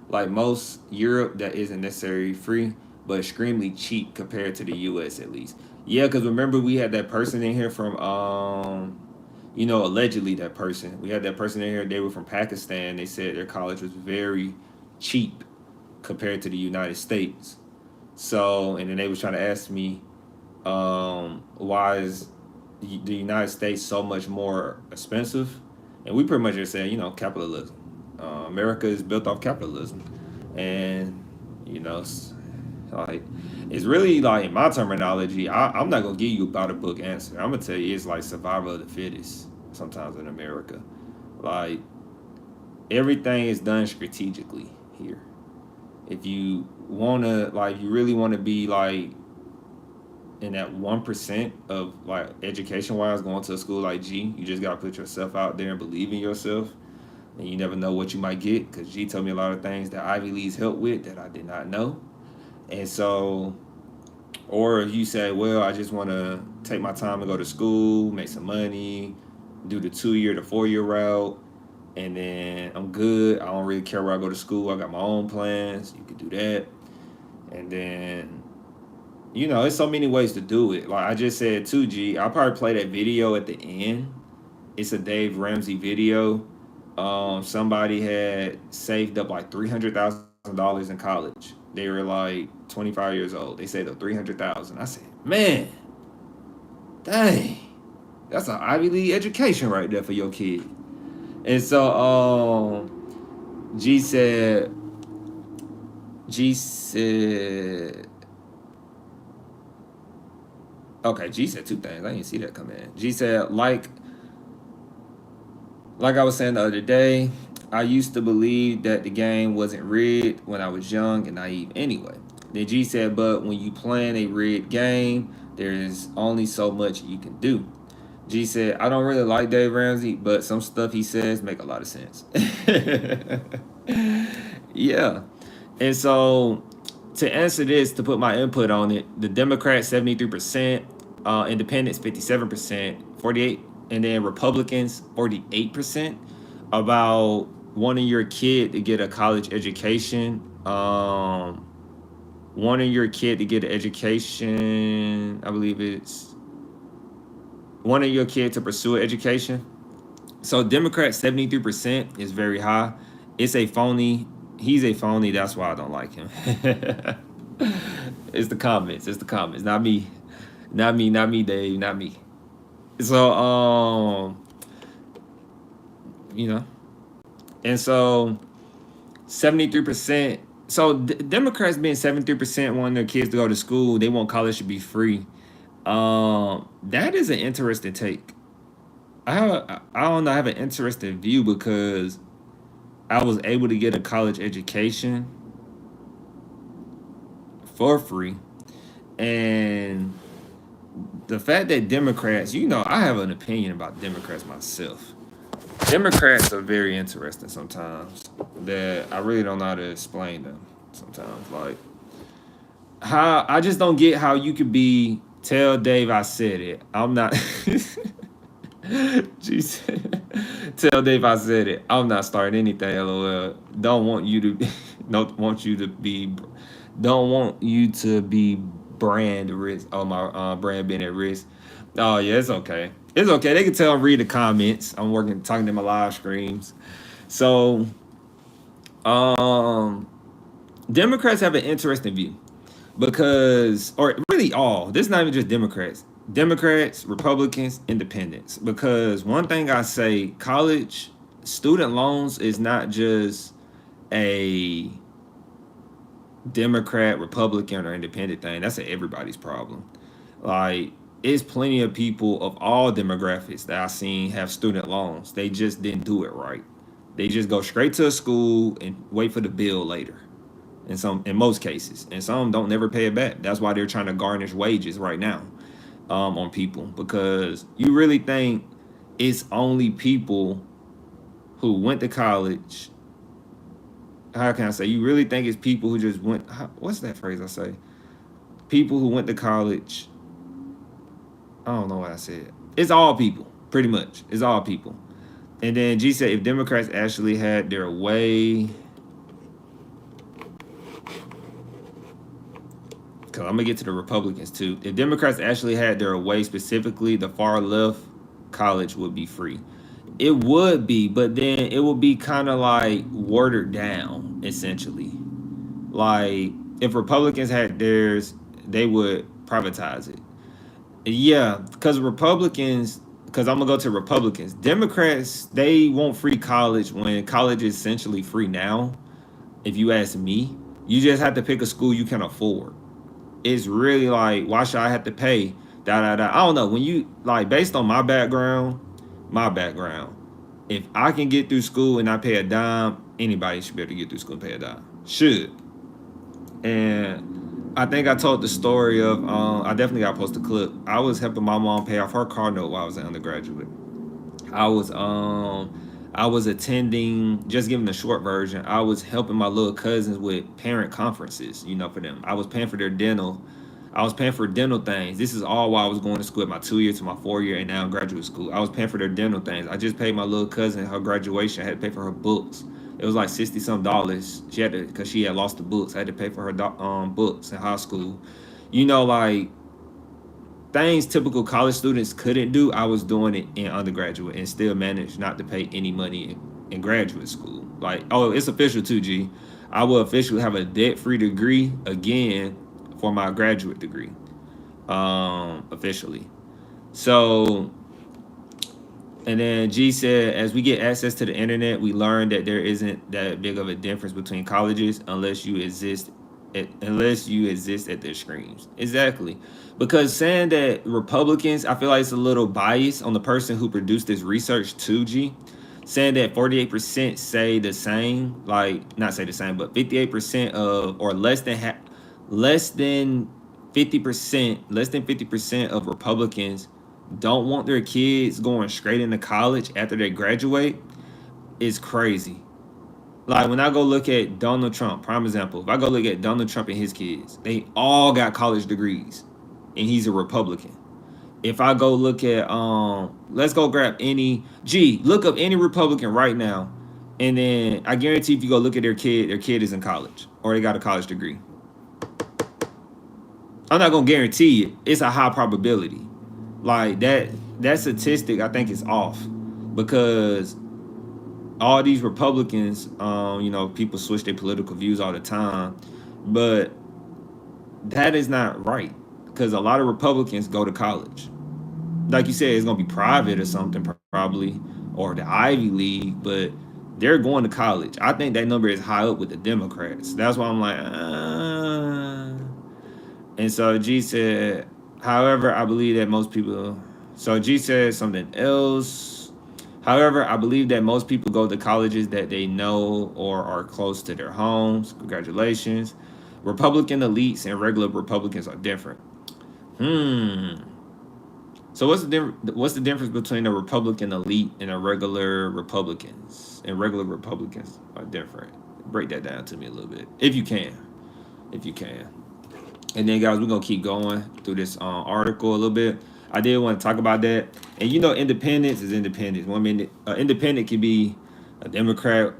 Like most Europe that isn't necessarily free, but extremely cheap compared to the U.S. at least. Yeah, because remember we had that person in here from, allegedly that person. We had that person in here. They were from Pakistan. They said their college was very cheap compared to the United States. So, and then they was trying to ask me, why is the United States so much more expensive? And we pretty much just said, capitalism. America is built off capitalism, and it's really like, in my terminology, I'm not gonna give you about a book answer. I'm gonna tell you it's like survival of the fittest sometimes in America. Like everything is done strategically here. If you wanna like, you really want to be like in that 1% of like education wise going to a school like G, you just gotta put yourself out there and believe in yourself. And you never know what you might get, because G told me a lot of things that Ivy Leagues help with that I did not know. And so, or if you say, well, I just want to take my time and go to school, make some money, do the 2 year to 4 year route, and then I'm good. I don't really care where I go to school. I got my own plans. You could do that. And then, there's so many ways to do it. Like I just said, 2G, I'll probably play that video at the end. It's a Dave Ramsey video. Somebody had saved up like $300,000 in college. They were like 25 years old. They saved up 300,000. I said, man, dang, that's an Ivy League education right there for your kid. And so, G said, okay, G said two things. I didn't see that come in. G said, like I was saying the other day, I used to believe that the game wasn't rigged when I was young and naive anyway. Then G said, but when you playing a rigged game, there's only so much you can do. G said, I don't really like Dave Ramsey, but some stuff he says make a lot of sense. Yeah. And so to answer this, to put my input on it, the Democrats 73%, Independents 57%, 48, and then Republicans 48% about wanting your kid to get a college education. Wanting your kid to get an education, I believe it's wanting your kid to pursue an education. So Democrats 73% is very high. It's a phony. He's a phony. That's why I don't like him. It's the comments. It's the comments. Not me. Not me. Not me, Dave. Not me. So, and so 73%. So Democrats being 73% want their kids to go to school. They want college to be free. That is an interesting take. I don't know. I have an interesting view because I was able to get a college education for free, and the fact that Democrats, I have an opinion about Democrats myself. Democrats are very interesting sometimes that I really don't know how to explain them sometimes. Like, how I just don't get how you could tell Dave I said it. I'm not. Jeez. Tell Dave I said it. I'm not starting anything. LOL. Don't want you to be brand risk. Oh, my brand being at risk. Oh yeah, it's okay. It's okay. They can tell I'm reading the comments. I'm talking to my live streams. So, Democrats have an interesting view because, or really this is not even just Democrats, Republicans, Independents. Because one thing I say, college student loans is not just a Democrat, Republican, or Independent thing. That's everybody's problem. Like, it's plenty of people of all demographics that I've seen have student loans. They just didn't do it right. They just go straight to a school and wait for the bill later. In most cases, and some don't never pay it back. That's why they're trying to garnish wages right now on people, because you really think it's only people who went to college. How can I say? You really think it's people who just went? What's that phrase I say? People who went to college. I don't know what I said. It's all people, pretty much. It's all people. And then G said, if Democrats actually had their way, because I'm going to get to the Republicans too. If Democrats actually had their way, specifically the far left, college would be free. It would be, but then it would be kind of like watered down, essentially. Like, if Republicans had theirs, they would privatize it. Yeah, because I'm going to go to Republicans. Democrats, they want free college when college is essentially free now. If you ask me, you just have to pick a school you can afford. It's really like, why should I have to pay? I don't know. When you, like, based on my background, If I can get through school and not pay a dime, anybody should be able to get through school and pay a dime. Should. And I think I told the story of I definitely got to post a clip. I was helping my mom pay off her car note while I was an undergraduate. I was attending, just giving the short version. I was helping my little cousins with parent conferences, for them. I was paying for their dental. I was paying for dental things. This is all while I was going to school at my 2 year to my 4 year and now in graduate school. I was paying for their dental things. I just paid my little cousin her graduation. I had to pay for her books. It was like $60 some. She had to, because she had lost the books. I had to pay for her books in high school. Like things typical college students couldn't do, I was doing it in undergraduate and still managed not to pay any money in graduate school. Like, oh, it's official too, G. I will officially have a debt-free degree again for my graduate degree, officially. So, and then G said, as we get access to the internet, we learn that there isn't that big of a difference between colleges unless you exist at their screens. Exactly. Because saying that Republicans, I feel like it's a little biased on the person who produced this research too, G. Saying that 48% say the same, like not say the same, but 58% of, or less than 50% of Republicans don't want their kids going straight into college after they graduate is crazy. Like when I go look at Donald Trump, prime example, if I go look at Donald Trump and his kids, they all got college degrees and he's a Republican. If I go look at let's go grab look up any Republican right now, and then I guarantee if you go look at their kid is in college or they got a college degree. I'm not gonna guarantee it. It's a high probability. Like that statistic I think is off because all these Republicans, people switch their political views all the time, but that is not right because a lot of Republicans go to college. Like you said, it's gonna be private or something probably, or the Ivy League, but they're going to college. I think that number is high up with the Democrats. That's why I'm like, And so G said, however, I believe that most people. So G said something else. However, I believe that most people go to colleges that they know or are close to their homes. Congratulations. Republican elites and regular Republicans are different. So what's the difference between a Republican elite and a regular Republicans? And regular Republicans are different. Break that down to me a little bit, if you can. And then, guys, we're gonna keep going through this article a little bit. I did want to talk about that. And independence is independence. 1 minute, independent can be a Democrat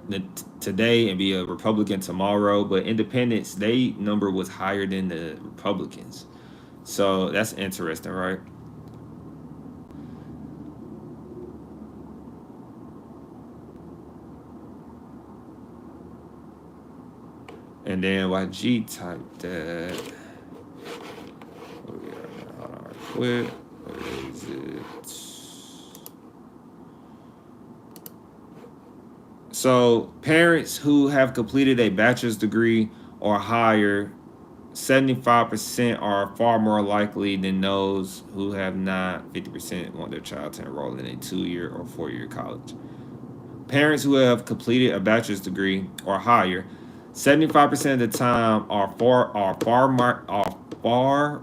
today and be a Republican tomorrow, but independents, they number was higher than the Republicans. So that's interesting, right? And then YG typed that. Where we are now? Hold on, right quick. Where is it? So parents who have completed a bachelor's degree or higher, 75% are far more likely than those who have not. 50% want their child to enroll in a 2-year or 4-year college. Parents who have completed a bachelor's degree or higher, 75% of the time are far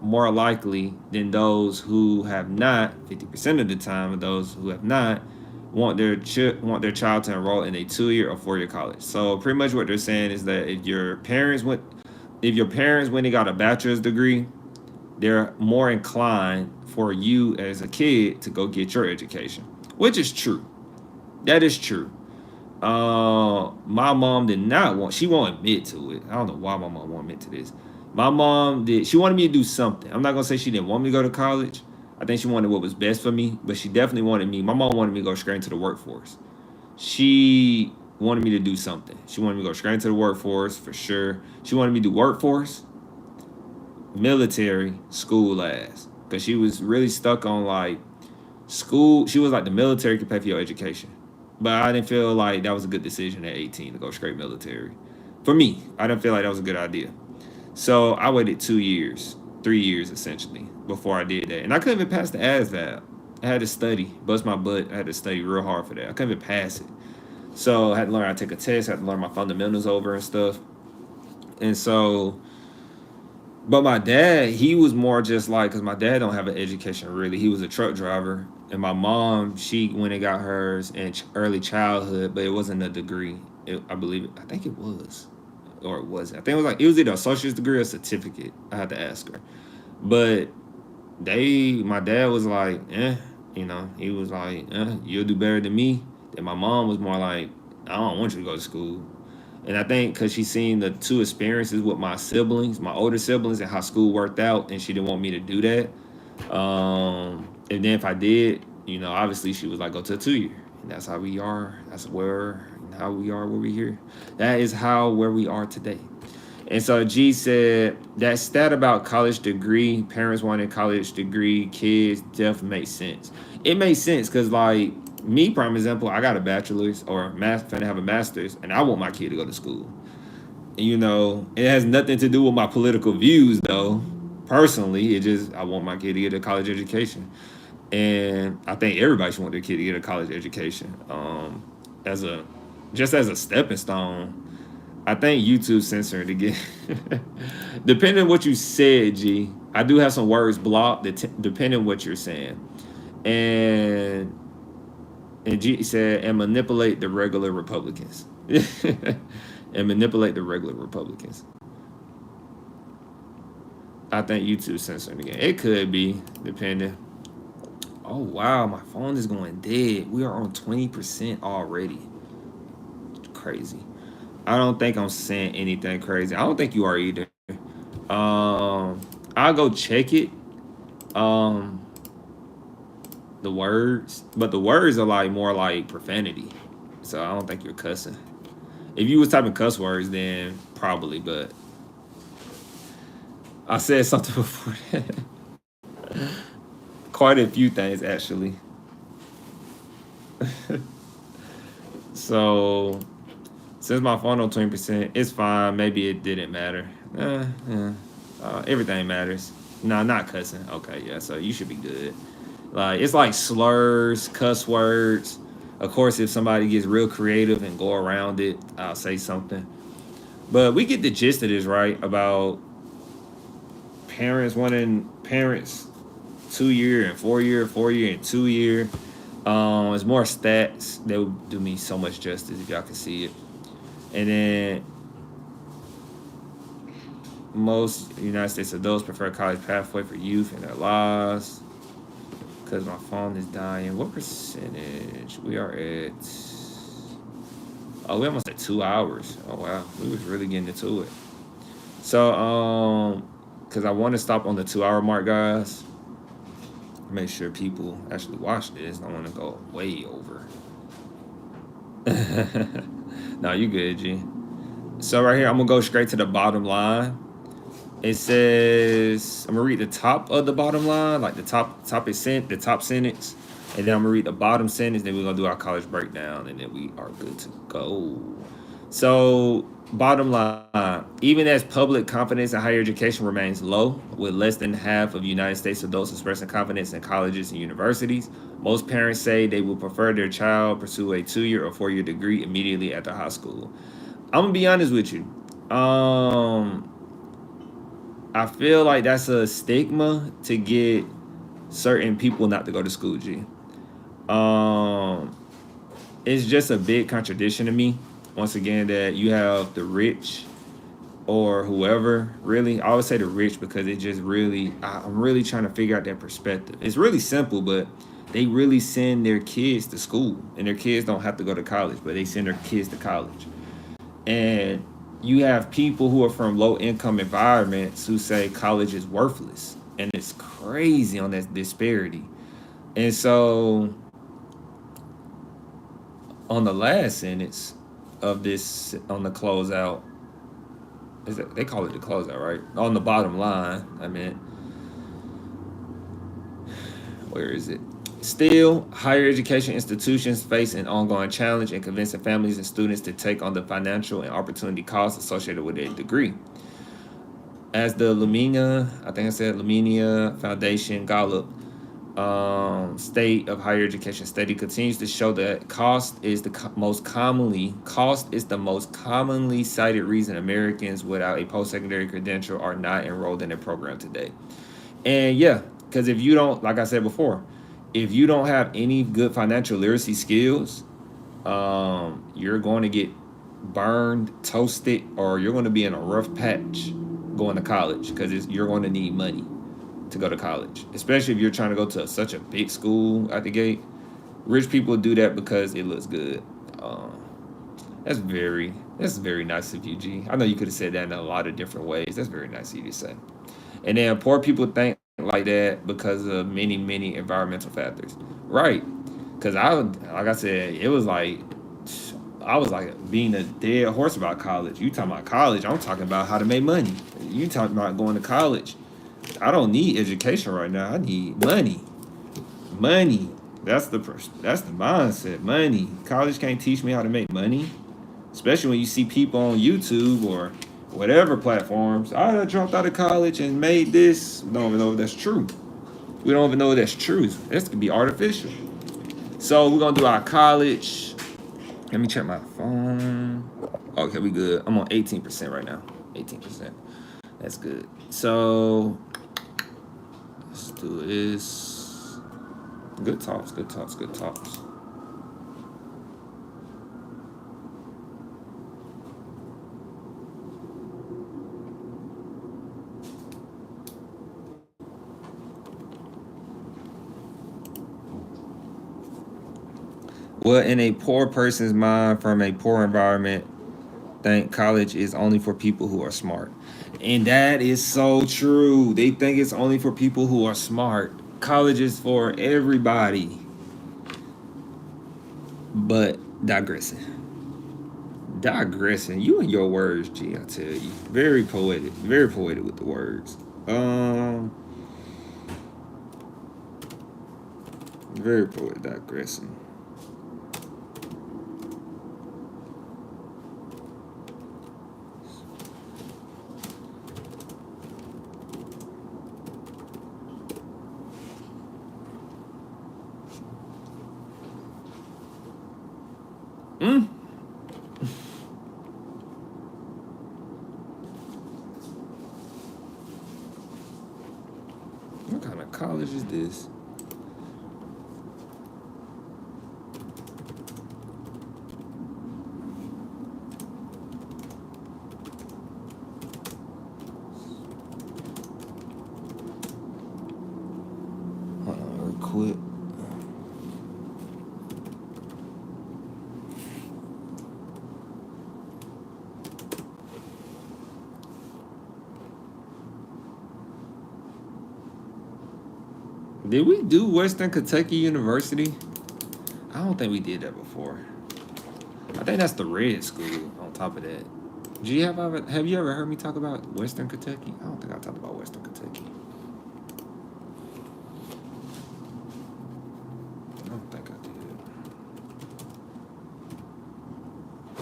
more likely than those who have not. 50% of the time of those who have not want their child to enroll in a 2-year or 4-year college. So pretty much what they're saying is that if your parents when they got a bachelor's degree, they're more inclined for you as a kid to go get your education, which is true. That is true. My mom did not want. She won't admit to it. I don't know why my mom won't admit to this. My mom did. She wanted me to do something. I'm not gonna say she didn't want me to go to college. I think she wanted what was best for me, but she definitely wanted me. My mom wanted me to go straight into the workforce. She wanted me to do something. She wanted me to go straight into the workforce for sure. She wanted me to do workforce, military, school last, because she was really stuck on like school. She was like the military could pay for your education. But I didn't feel like that was a good decision at 18 to go straight military. For me, I didn't feel like that was a good idea. So I waited 2 years, 3 years essentially, before I did that. And I couldn't even pass the ASVAB I had to study, bust my butt. I had to study real hard for that. I couldn't even pass it. So I had to learn how to take a test. I had to learn my fundamentals over and stuff. And so, but my dad, he was more just like, because my dad don't have an education really. He was a truck driver. And my mom, she went and got hers in early childhood, but it wasn't a degree. I believe it. I think it was, or it wasn't. I think it was like it was either an associate's degree or a certificate. I had to ask her, but my dad was like, he was like, you'll do better than me. And my mom was more like, I don't want you to go to school. And I think because she seen the two experiences with my siblings, my older siblings, and how school worked out, and she didn't want me to do that. And then if I did, obviously she was like, go to a 2-year. And that's how we are. That's how we are where we here. That is where we are today. And so G said that stat about college degree, parents wanting college degree, kids, definitely makes sense. It makes sense because, like, me, prime example, I got a bachelor's or finna have a master's, and I want my kid to go to school. It has nothing to do with my political views, though. Personally, I want my kid to get a college education. And I think everybody should want their kid to get a college education. As a stepping stone. I think YouTube censored again. Depending on what you said, G, I do have some words blocked depending on what you're saying. And G said, and manipulate the regular Republicans. And manipulate the regular Republicans. I think YouTube censored again. It could be, depending. Oh, wow, my phone is going dead. We are on 20% already. Crazy. I don't think I'm saying anything crazy. I don't think you are either. I'll go check it. The words, but the words are like more like profanity. So I don't think you're cussing. If you was typing cuss words, then probably, but I said something before that. Quite a few things, actually. So, since my phone on 20%, it's fine. Maybe it didn't matter. Everything matters. No, not cussing. Okay, yeah, so you should be good. Like, it's like slurs, cuss words. Of course, if somebody gets real creative and go around it, I'll say something. But we get the gist of this, right? About parents 2-year and 4-year, 4-year and 2-year. It's more stats that would do me so much justice if y'all can see it. And then most United States adults prefer college pathway for youth in their lives. Because my phone is dying. What percentage? We are at... Oh, we almost at 2 hours. Oh, wow. We was really getting into it. So, because I want to stop on the 2-hour mark, guys. Make sure people actually watch this. I want to go way over. No, you good, G. So right here, I'm going to go straight to the bottom line. It says, I'm going to read the top of the bottom line, like the top sentence. And then I'm going to read the bottom sentence. Then we're going to do our college breakdown. And then we are good to go. So, bottom line, even as public confidence in higher education remains low, with less than half of United States adults expressing confidence in colleges and universities, most parents say they would prefer their child pursue a 2-year or 4-year degree immediately after high school. I'm going to be honest with you. I feel like that's a stigma to get certain people not to go to school, G. It's just a big contradiction to me. Once again, that you have the rich or whoever, really. I always say the rich because it just really, I'm really trying to figure out their perspective. It's really simple, but they really send their kids to school. And their kids don't have to go to college, but they send their kids to college. And you have people who are from low-income environments who say college is worthless. And it's crazy on that disparity. And so, on the last sentence of this, on the closeout, they call it the closeout, right? On the bottom line, I meant, where is it? Still, higher education institutions face an ongoing challenge in convincing families and students to take on the financial and opportunity costs associated with a degree. As the Lamina Foundation Gallup State of higher education study continues to show that cost is the most commonly cited reason Americans without a post-secondary credential are not enrolled in a program today. And yeah, because if you don't, like I said before, if you don't have any good financial literacy skills, you're going to get burned, toasted, or you're going to be in a rough patch going to college because you're going to need money to go to college, especially if you're trying to go to such a big school at the gate. Rich people do that because it looks good. Um, that's very nice of you, G. I know you could have said that in a lot of different ways. That's very nice of you to say. And then poor people think like that because of many environmental factors, right? Because like I said, it was like I was like being a dead horse about college. You talking about college? I'm talking about how to make money. You talking about going to college? I don't need education right now. I need money. Money. That's the mindset. Money. College can't teach me how to make money. Especially when you see people on YouTube or whatever platforms. I dropped out of college and made this. We don't even know if that's true. We don't even know if that's true. This could be artificial. So we're gonna do our college. Let me check my phone. Okay, we good. I'm on 18% right now. 18%. That's good. So let's do this. Good talks, good talks, good talks. Well, in a poor person's mind from a poor environment, think college is only for people who are smart. And that is so true. They think it's only for people who are smart. College is for everybody. But digressing. You and your words, G, I tell you. Very poetic with the words. Very poetic digressing. Mm. What kind of college is this? Real quick. Did we do Western Kentucky University? I don't think we did that before. I think that's the red school on top of that. Have you ever heard me talk about Western Kentucky? I don't think I talked about Western Kentucky. I don't think I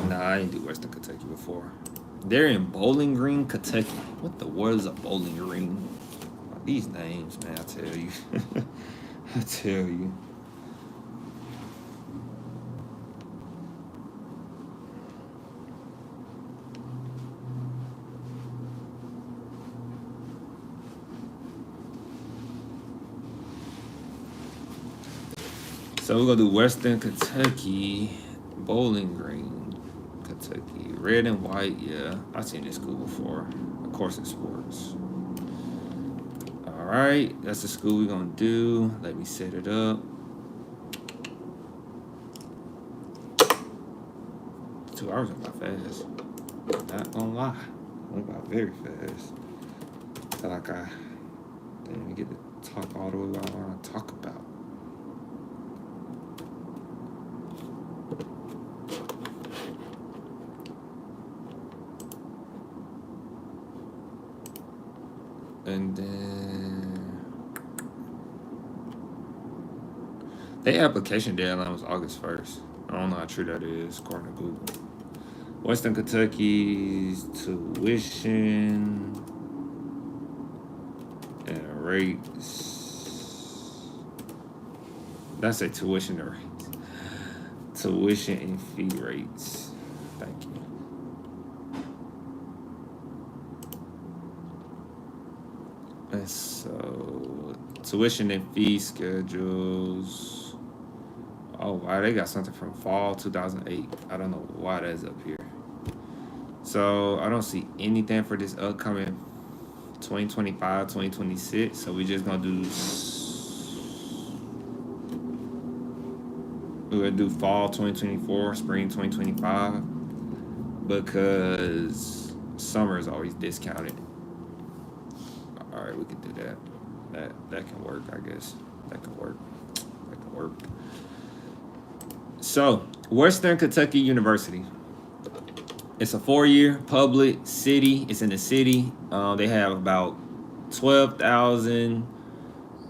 did. Nah, I didn't do Western Kentucky before. They're in Bowling Green, Kentucky. What the world is a Bowling Green? These names, man, I tell you. I tell you. So we're gonna do Western Kentucky, Bowling Green, Kentucky. Red and white, yeah. I've seen this school before. Of course, in sports. All right, that's the school we're gonna do. Let me set it up. 2 hours went by fast. Not gonna lie, went by very fast. Feel like I didn't even get to talk all the way about what I want to talk about. And then the application deadline was August 1st. I don't know how true that is, according to Google. Western Kentucky's tuition and rates. That's a tuition rates. Tuition and fee rates. Thank you. And so tuition and fee schedules. Oh wow, they got something from fall 2008. I don't know why that's up here. So I don't see anything for this upcoming 2025, 2026. So we just gonna do. We're gonna do fall 2024, spring 2025, because summer is always discounted. All right, we can do that. That can work, I guess. That can work. So, Western Kentucky University. It's a 4-year public city. It's in the city. They have about 12,000.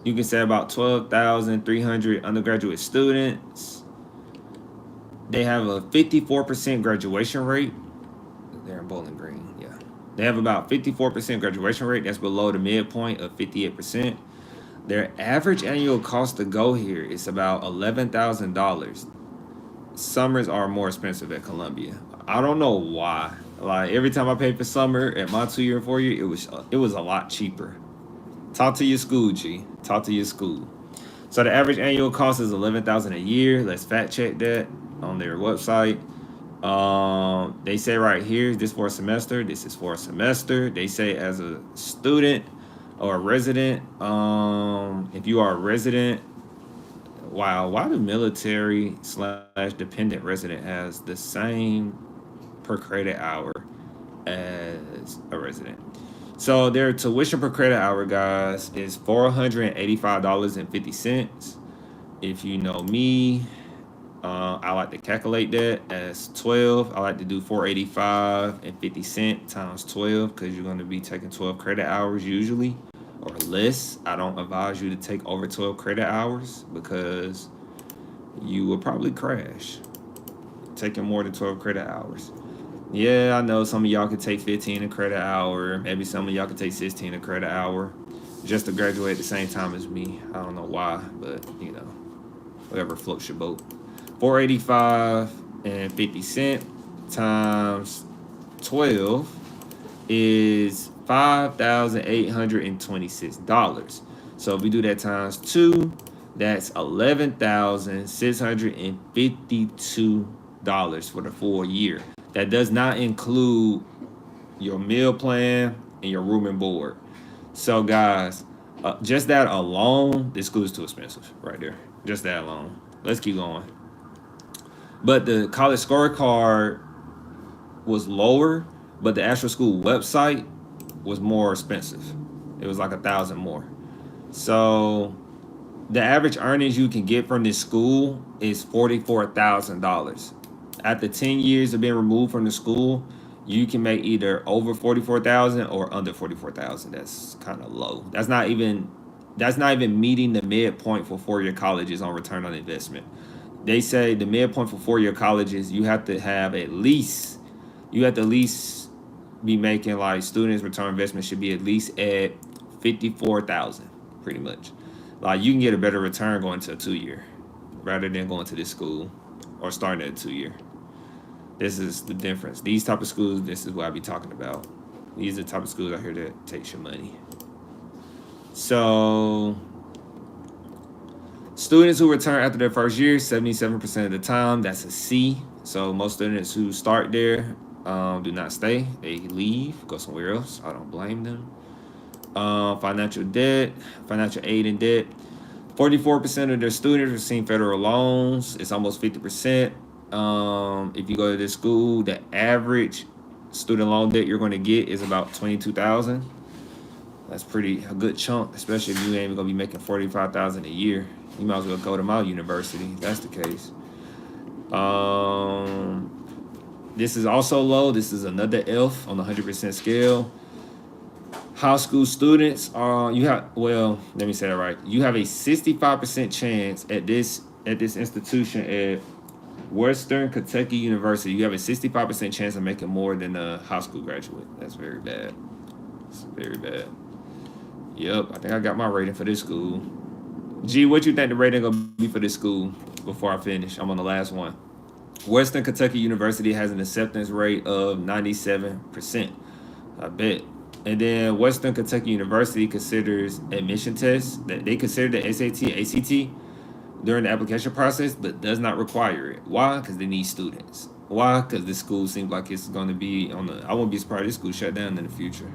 You can say about 12,300 undergraduate students. They have a 54% graduation rate. They're in Bowling Green, yeah. They have about 54% graduation rate. That's below the midpoint of 58%. Their average annual cost to go here is about $11,000. Summers are more expensive at Columbia. I don't know why. Like every time I paid for summer at my 2-year and 4-year, it was a lot cheaper. Talk to your school, G. Talk to your school. So the average annual cost is $11,000 a year. Let's fact check that on their website. They say right here, this for a semester. This is for a semester. They say as a student or a resident. If you are a resident, wow, why the military / dependent resident has the same per credit hour as a resident? So their tuition per credit hour, guys, is $485.50. If you know me, I like to calculate that as 12. I like to do $485.50 times 12 because you're going to be taking 12 credit hours usually or less. I don't advise you to take over 12 credit hours because you will probably crash taking more than 12 credit hours. Yeah, I know some of y'all could take 15 a credit hour. Maybe some of y'all could take 16 a credit hour just to graduate at the same time as me. I don't know why, but you know, whatever floats your boat. $485.50 times 12 is $5,826. So if we do that times 2, that's $11,652 for the full year. That does not include your meal plan and your room and board. So guys, just that alone, this school is too expensive right there. Just that alone. Let's keep going. But the College Scorecard was lower, but the actual school website was more expensive. It was like $1,000 more. So the average earnings you can get from this school is $44,000. After 10 years of being removed from the school, you can make either over $44,000 or under $44,000. That's kind of low. That's not even meeting the midpoint for 4-year colleges on return on investment. They say the midpoint for 4-year colleges, you have to at least be making, like, students' return on investment should be at least at $54,000, pretty much. Like, you can get a better return going to a 2-year rather than going to this school or starting at a 2-year. This is the difference. These type of schools, this is what I be talking about. These are the type of schools out here that takes your money. So students who return after their first year, 77% of the time, that's a C. So most students who start there do not stay. They leave, go somewhere else. I don't blame them. Financial debt, financial aid and debt. 44% of their students receive federal loans. It's almost 50%. If you go to this school, the average student loan debt you're going to get is about $22,000. That's a good chunk, especially if you ain't even going to be making $45,000 a year. You might as well go to my university if that's the case. This is also low. This is another F on the 100% scale. High school students let me say that right. You have a 65% chance at this institution at Western Kentucky University. You have a 65% chance of making more than a high school graduate. That's very bad. It's very bad. Yep, I think I got my rating for this school. G, what you think the rating gonna be for this school before I finish? I'm on the last one. Western Kentucky University has an acceptance rate of 97%. I bet. And then Western Kentucky University considers admission tests that they consider the SAT, ACT during the application process, but does not require it. Why? Because they need students. Why? Because this school seems like it's going to be on the. I won't be surprised if this school shut down in the future.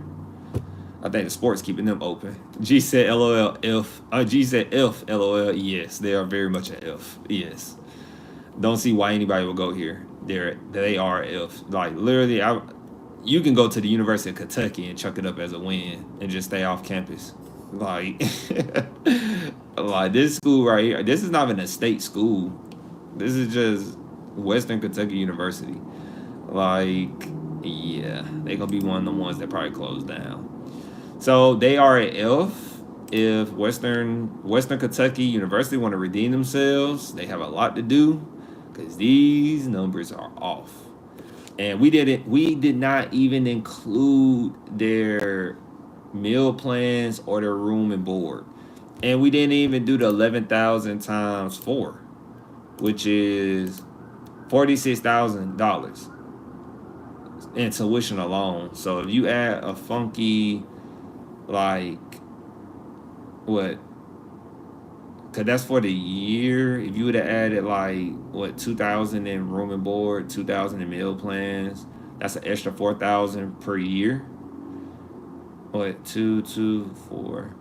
I think the sport's keeping them open. G said LOL if. G said if LOL. Yes, they are very much an if. Yes. Don't see why anybody will go here. They are if. Like literally, you can go to the University of Kentucky and chuck it up as a win and just stay off campus. Like, like this school right here. This is not even a state school. This is just Western Kentucky University. Like, yeah, they gonna be one of the ones that probably close down. So they are an if Western Kentucky University want to redeem themselves, they have a lot to do because these numbers are off. And we did not even include their meal plans or their room and board. And we didn't even do the 11,000 times 4, which is $46,000 in tuition alone. So if you add a funky, like, what? Because that's for the year. If you would have added, like, what, 2,000 in room and board, 2,000 in meal plans, that's an extra 4,000 per year. What, 4.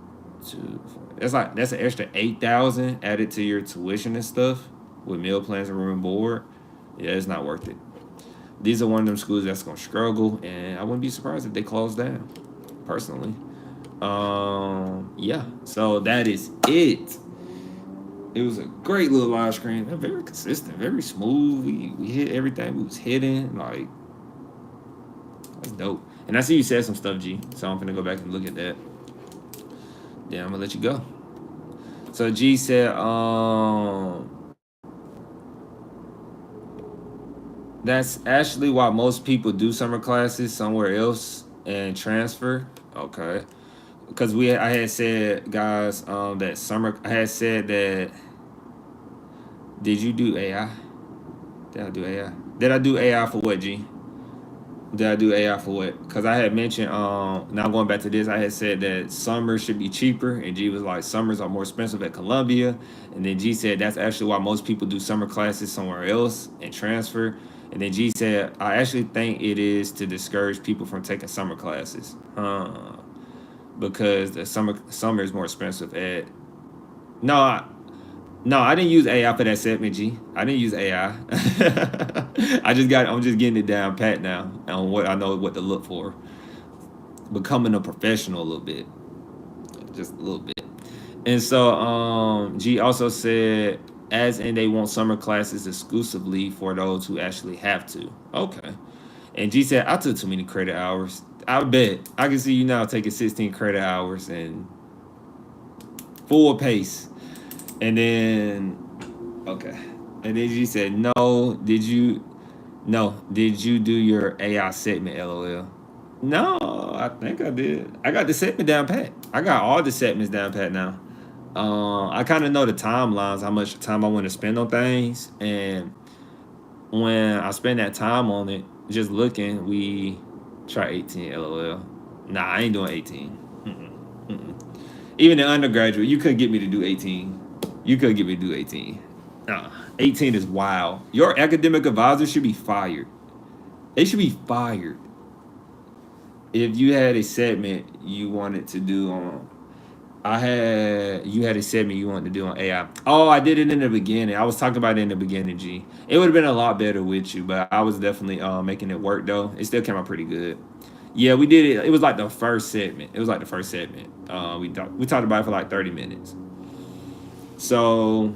That's an extra 8,000 added to your tuition and stuff with meal plans and room and board. Yeah, it's not worth it. These are one of them schools that's gonna struggle, and I wouldn't be surprised if they close down. Personally, yeah. So that is it. It was a great little live stream. Very consistent, very smooth. We hit everything we was hitting. Like, that's dope. And I see you said some stuff, G. So I'm gonna go back and look at that. Then I'm gonna let you go. So G said, that's actually why most people do summer classes somewhere else and transfer. Okay. Because I had said, guys, that summer, I had said that, did you do AI? Did I do AI? Did I do AI for what, G? Did I do AI for what? Because I had mentioned, now going back to this, I had said that summers should be cheaper, and G was like, summers are more expensive at Columbia. And then G said that's actually why most people do summer classes somewhere else and transfer. And then G said, I actually think it is to discourage people from taking summer classes. Because the summer is more expensive at. No, I didn't use AI for that segment, G. I didn't use AI. I'm just getting it down pat now on what I know what to look for. Becoming a professional a little bit. Just a little bit. And so G also said, as in they want summer classes exclusively for those who actually have to. Okay. And G said, I took too many credit hours. I bet. I can see you now taking 16 credit hours and full pace. And then, okay. And then G said, did you do your AI segment, LOL? No, I think I did. I got the segment down pat. I got all the segments down pat now. I kind of know the timelines, how much time I want to spend on things. And when I spend that time on it, just looking, we try 18, LOL. Nah, I ain't doing 18. Even in undergraduate, you couldn't get me to do 18. You couldn't get me to do 18. 18 is wild. Your academic advisor should be fired. They should be fired. If you had a segment you wanted to do on, you had a segment you wanted to do on AI. Oh, I did it in the beginning. I was talking about it in the beginning, G. It would have been a lot better with you, but I was definitely making it work though. It still came out pretty good. Yeah, we did it. It was like the first segment. We talked about it for like 30 minutes. So,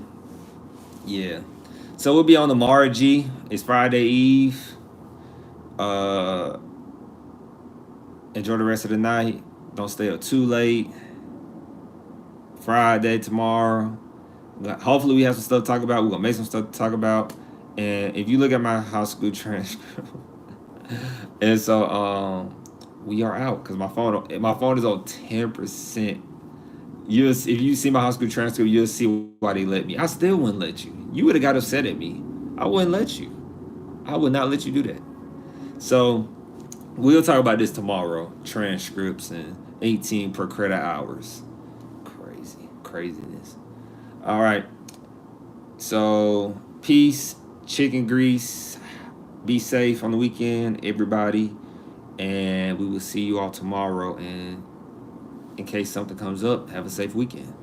yeah. So we'll be on tomorrow, G. It's Friday Eve. Enjoy the rest of the night. Don't stay up too late. Friday tomorrow. Hopefully we have some stuff to talk about. We're gonna make some stuff to talk about. And if you look at my high school transcript, and so we are out because my phone is on 10%. if you see my high school transcript, you'll see why they let me. I still wouldn't let you. You would have got upset at me. I wouldn't let you. I would not let you do that. So we'll talk about this tomorrow. Transcripts and 18 per credit hours. Craziness. All right. So peace, chicken grease. Be safe on the weekend, everybody. And we will see you all tomorrow. And in case something comes up, have a safe weekend.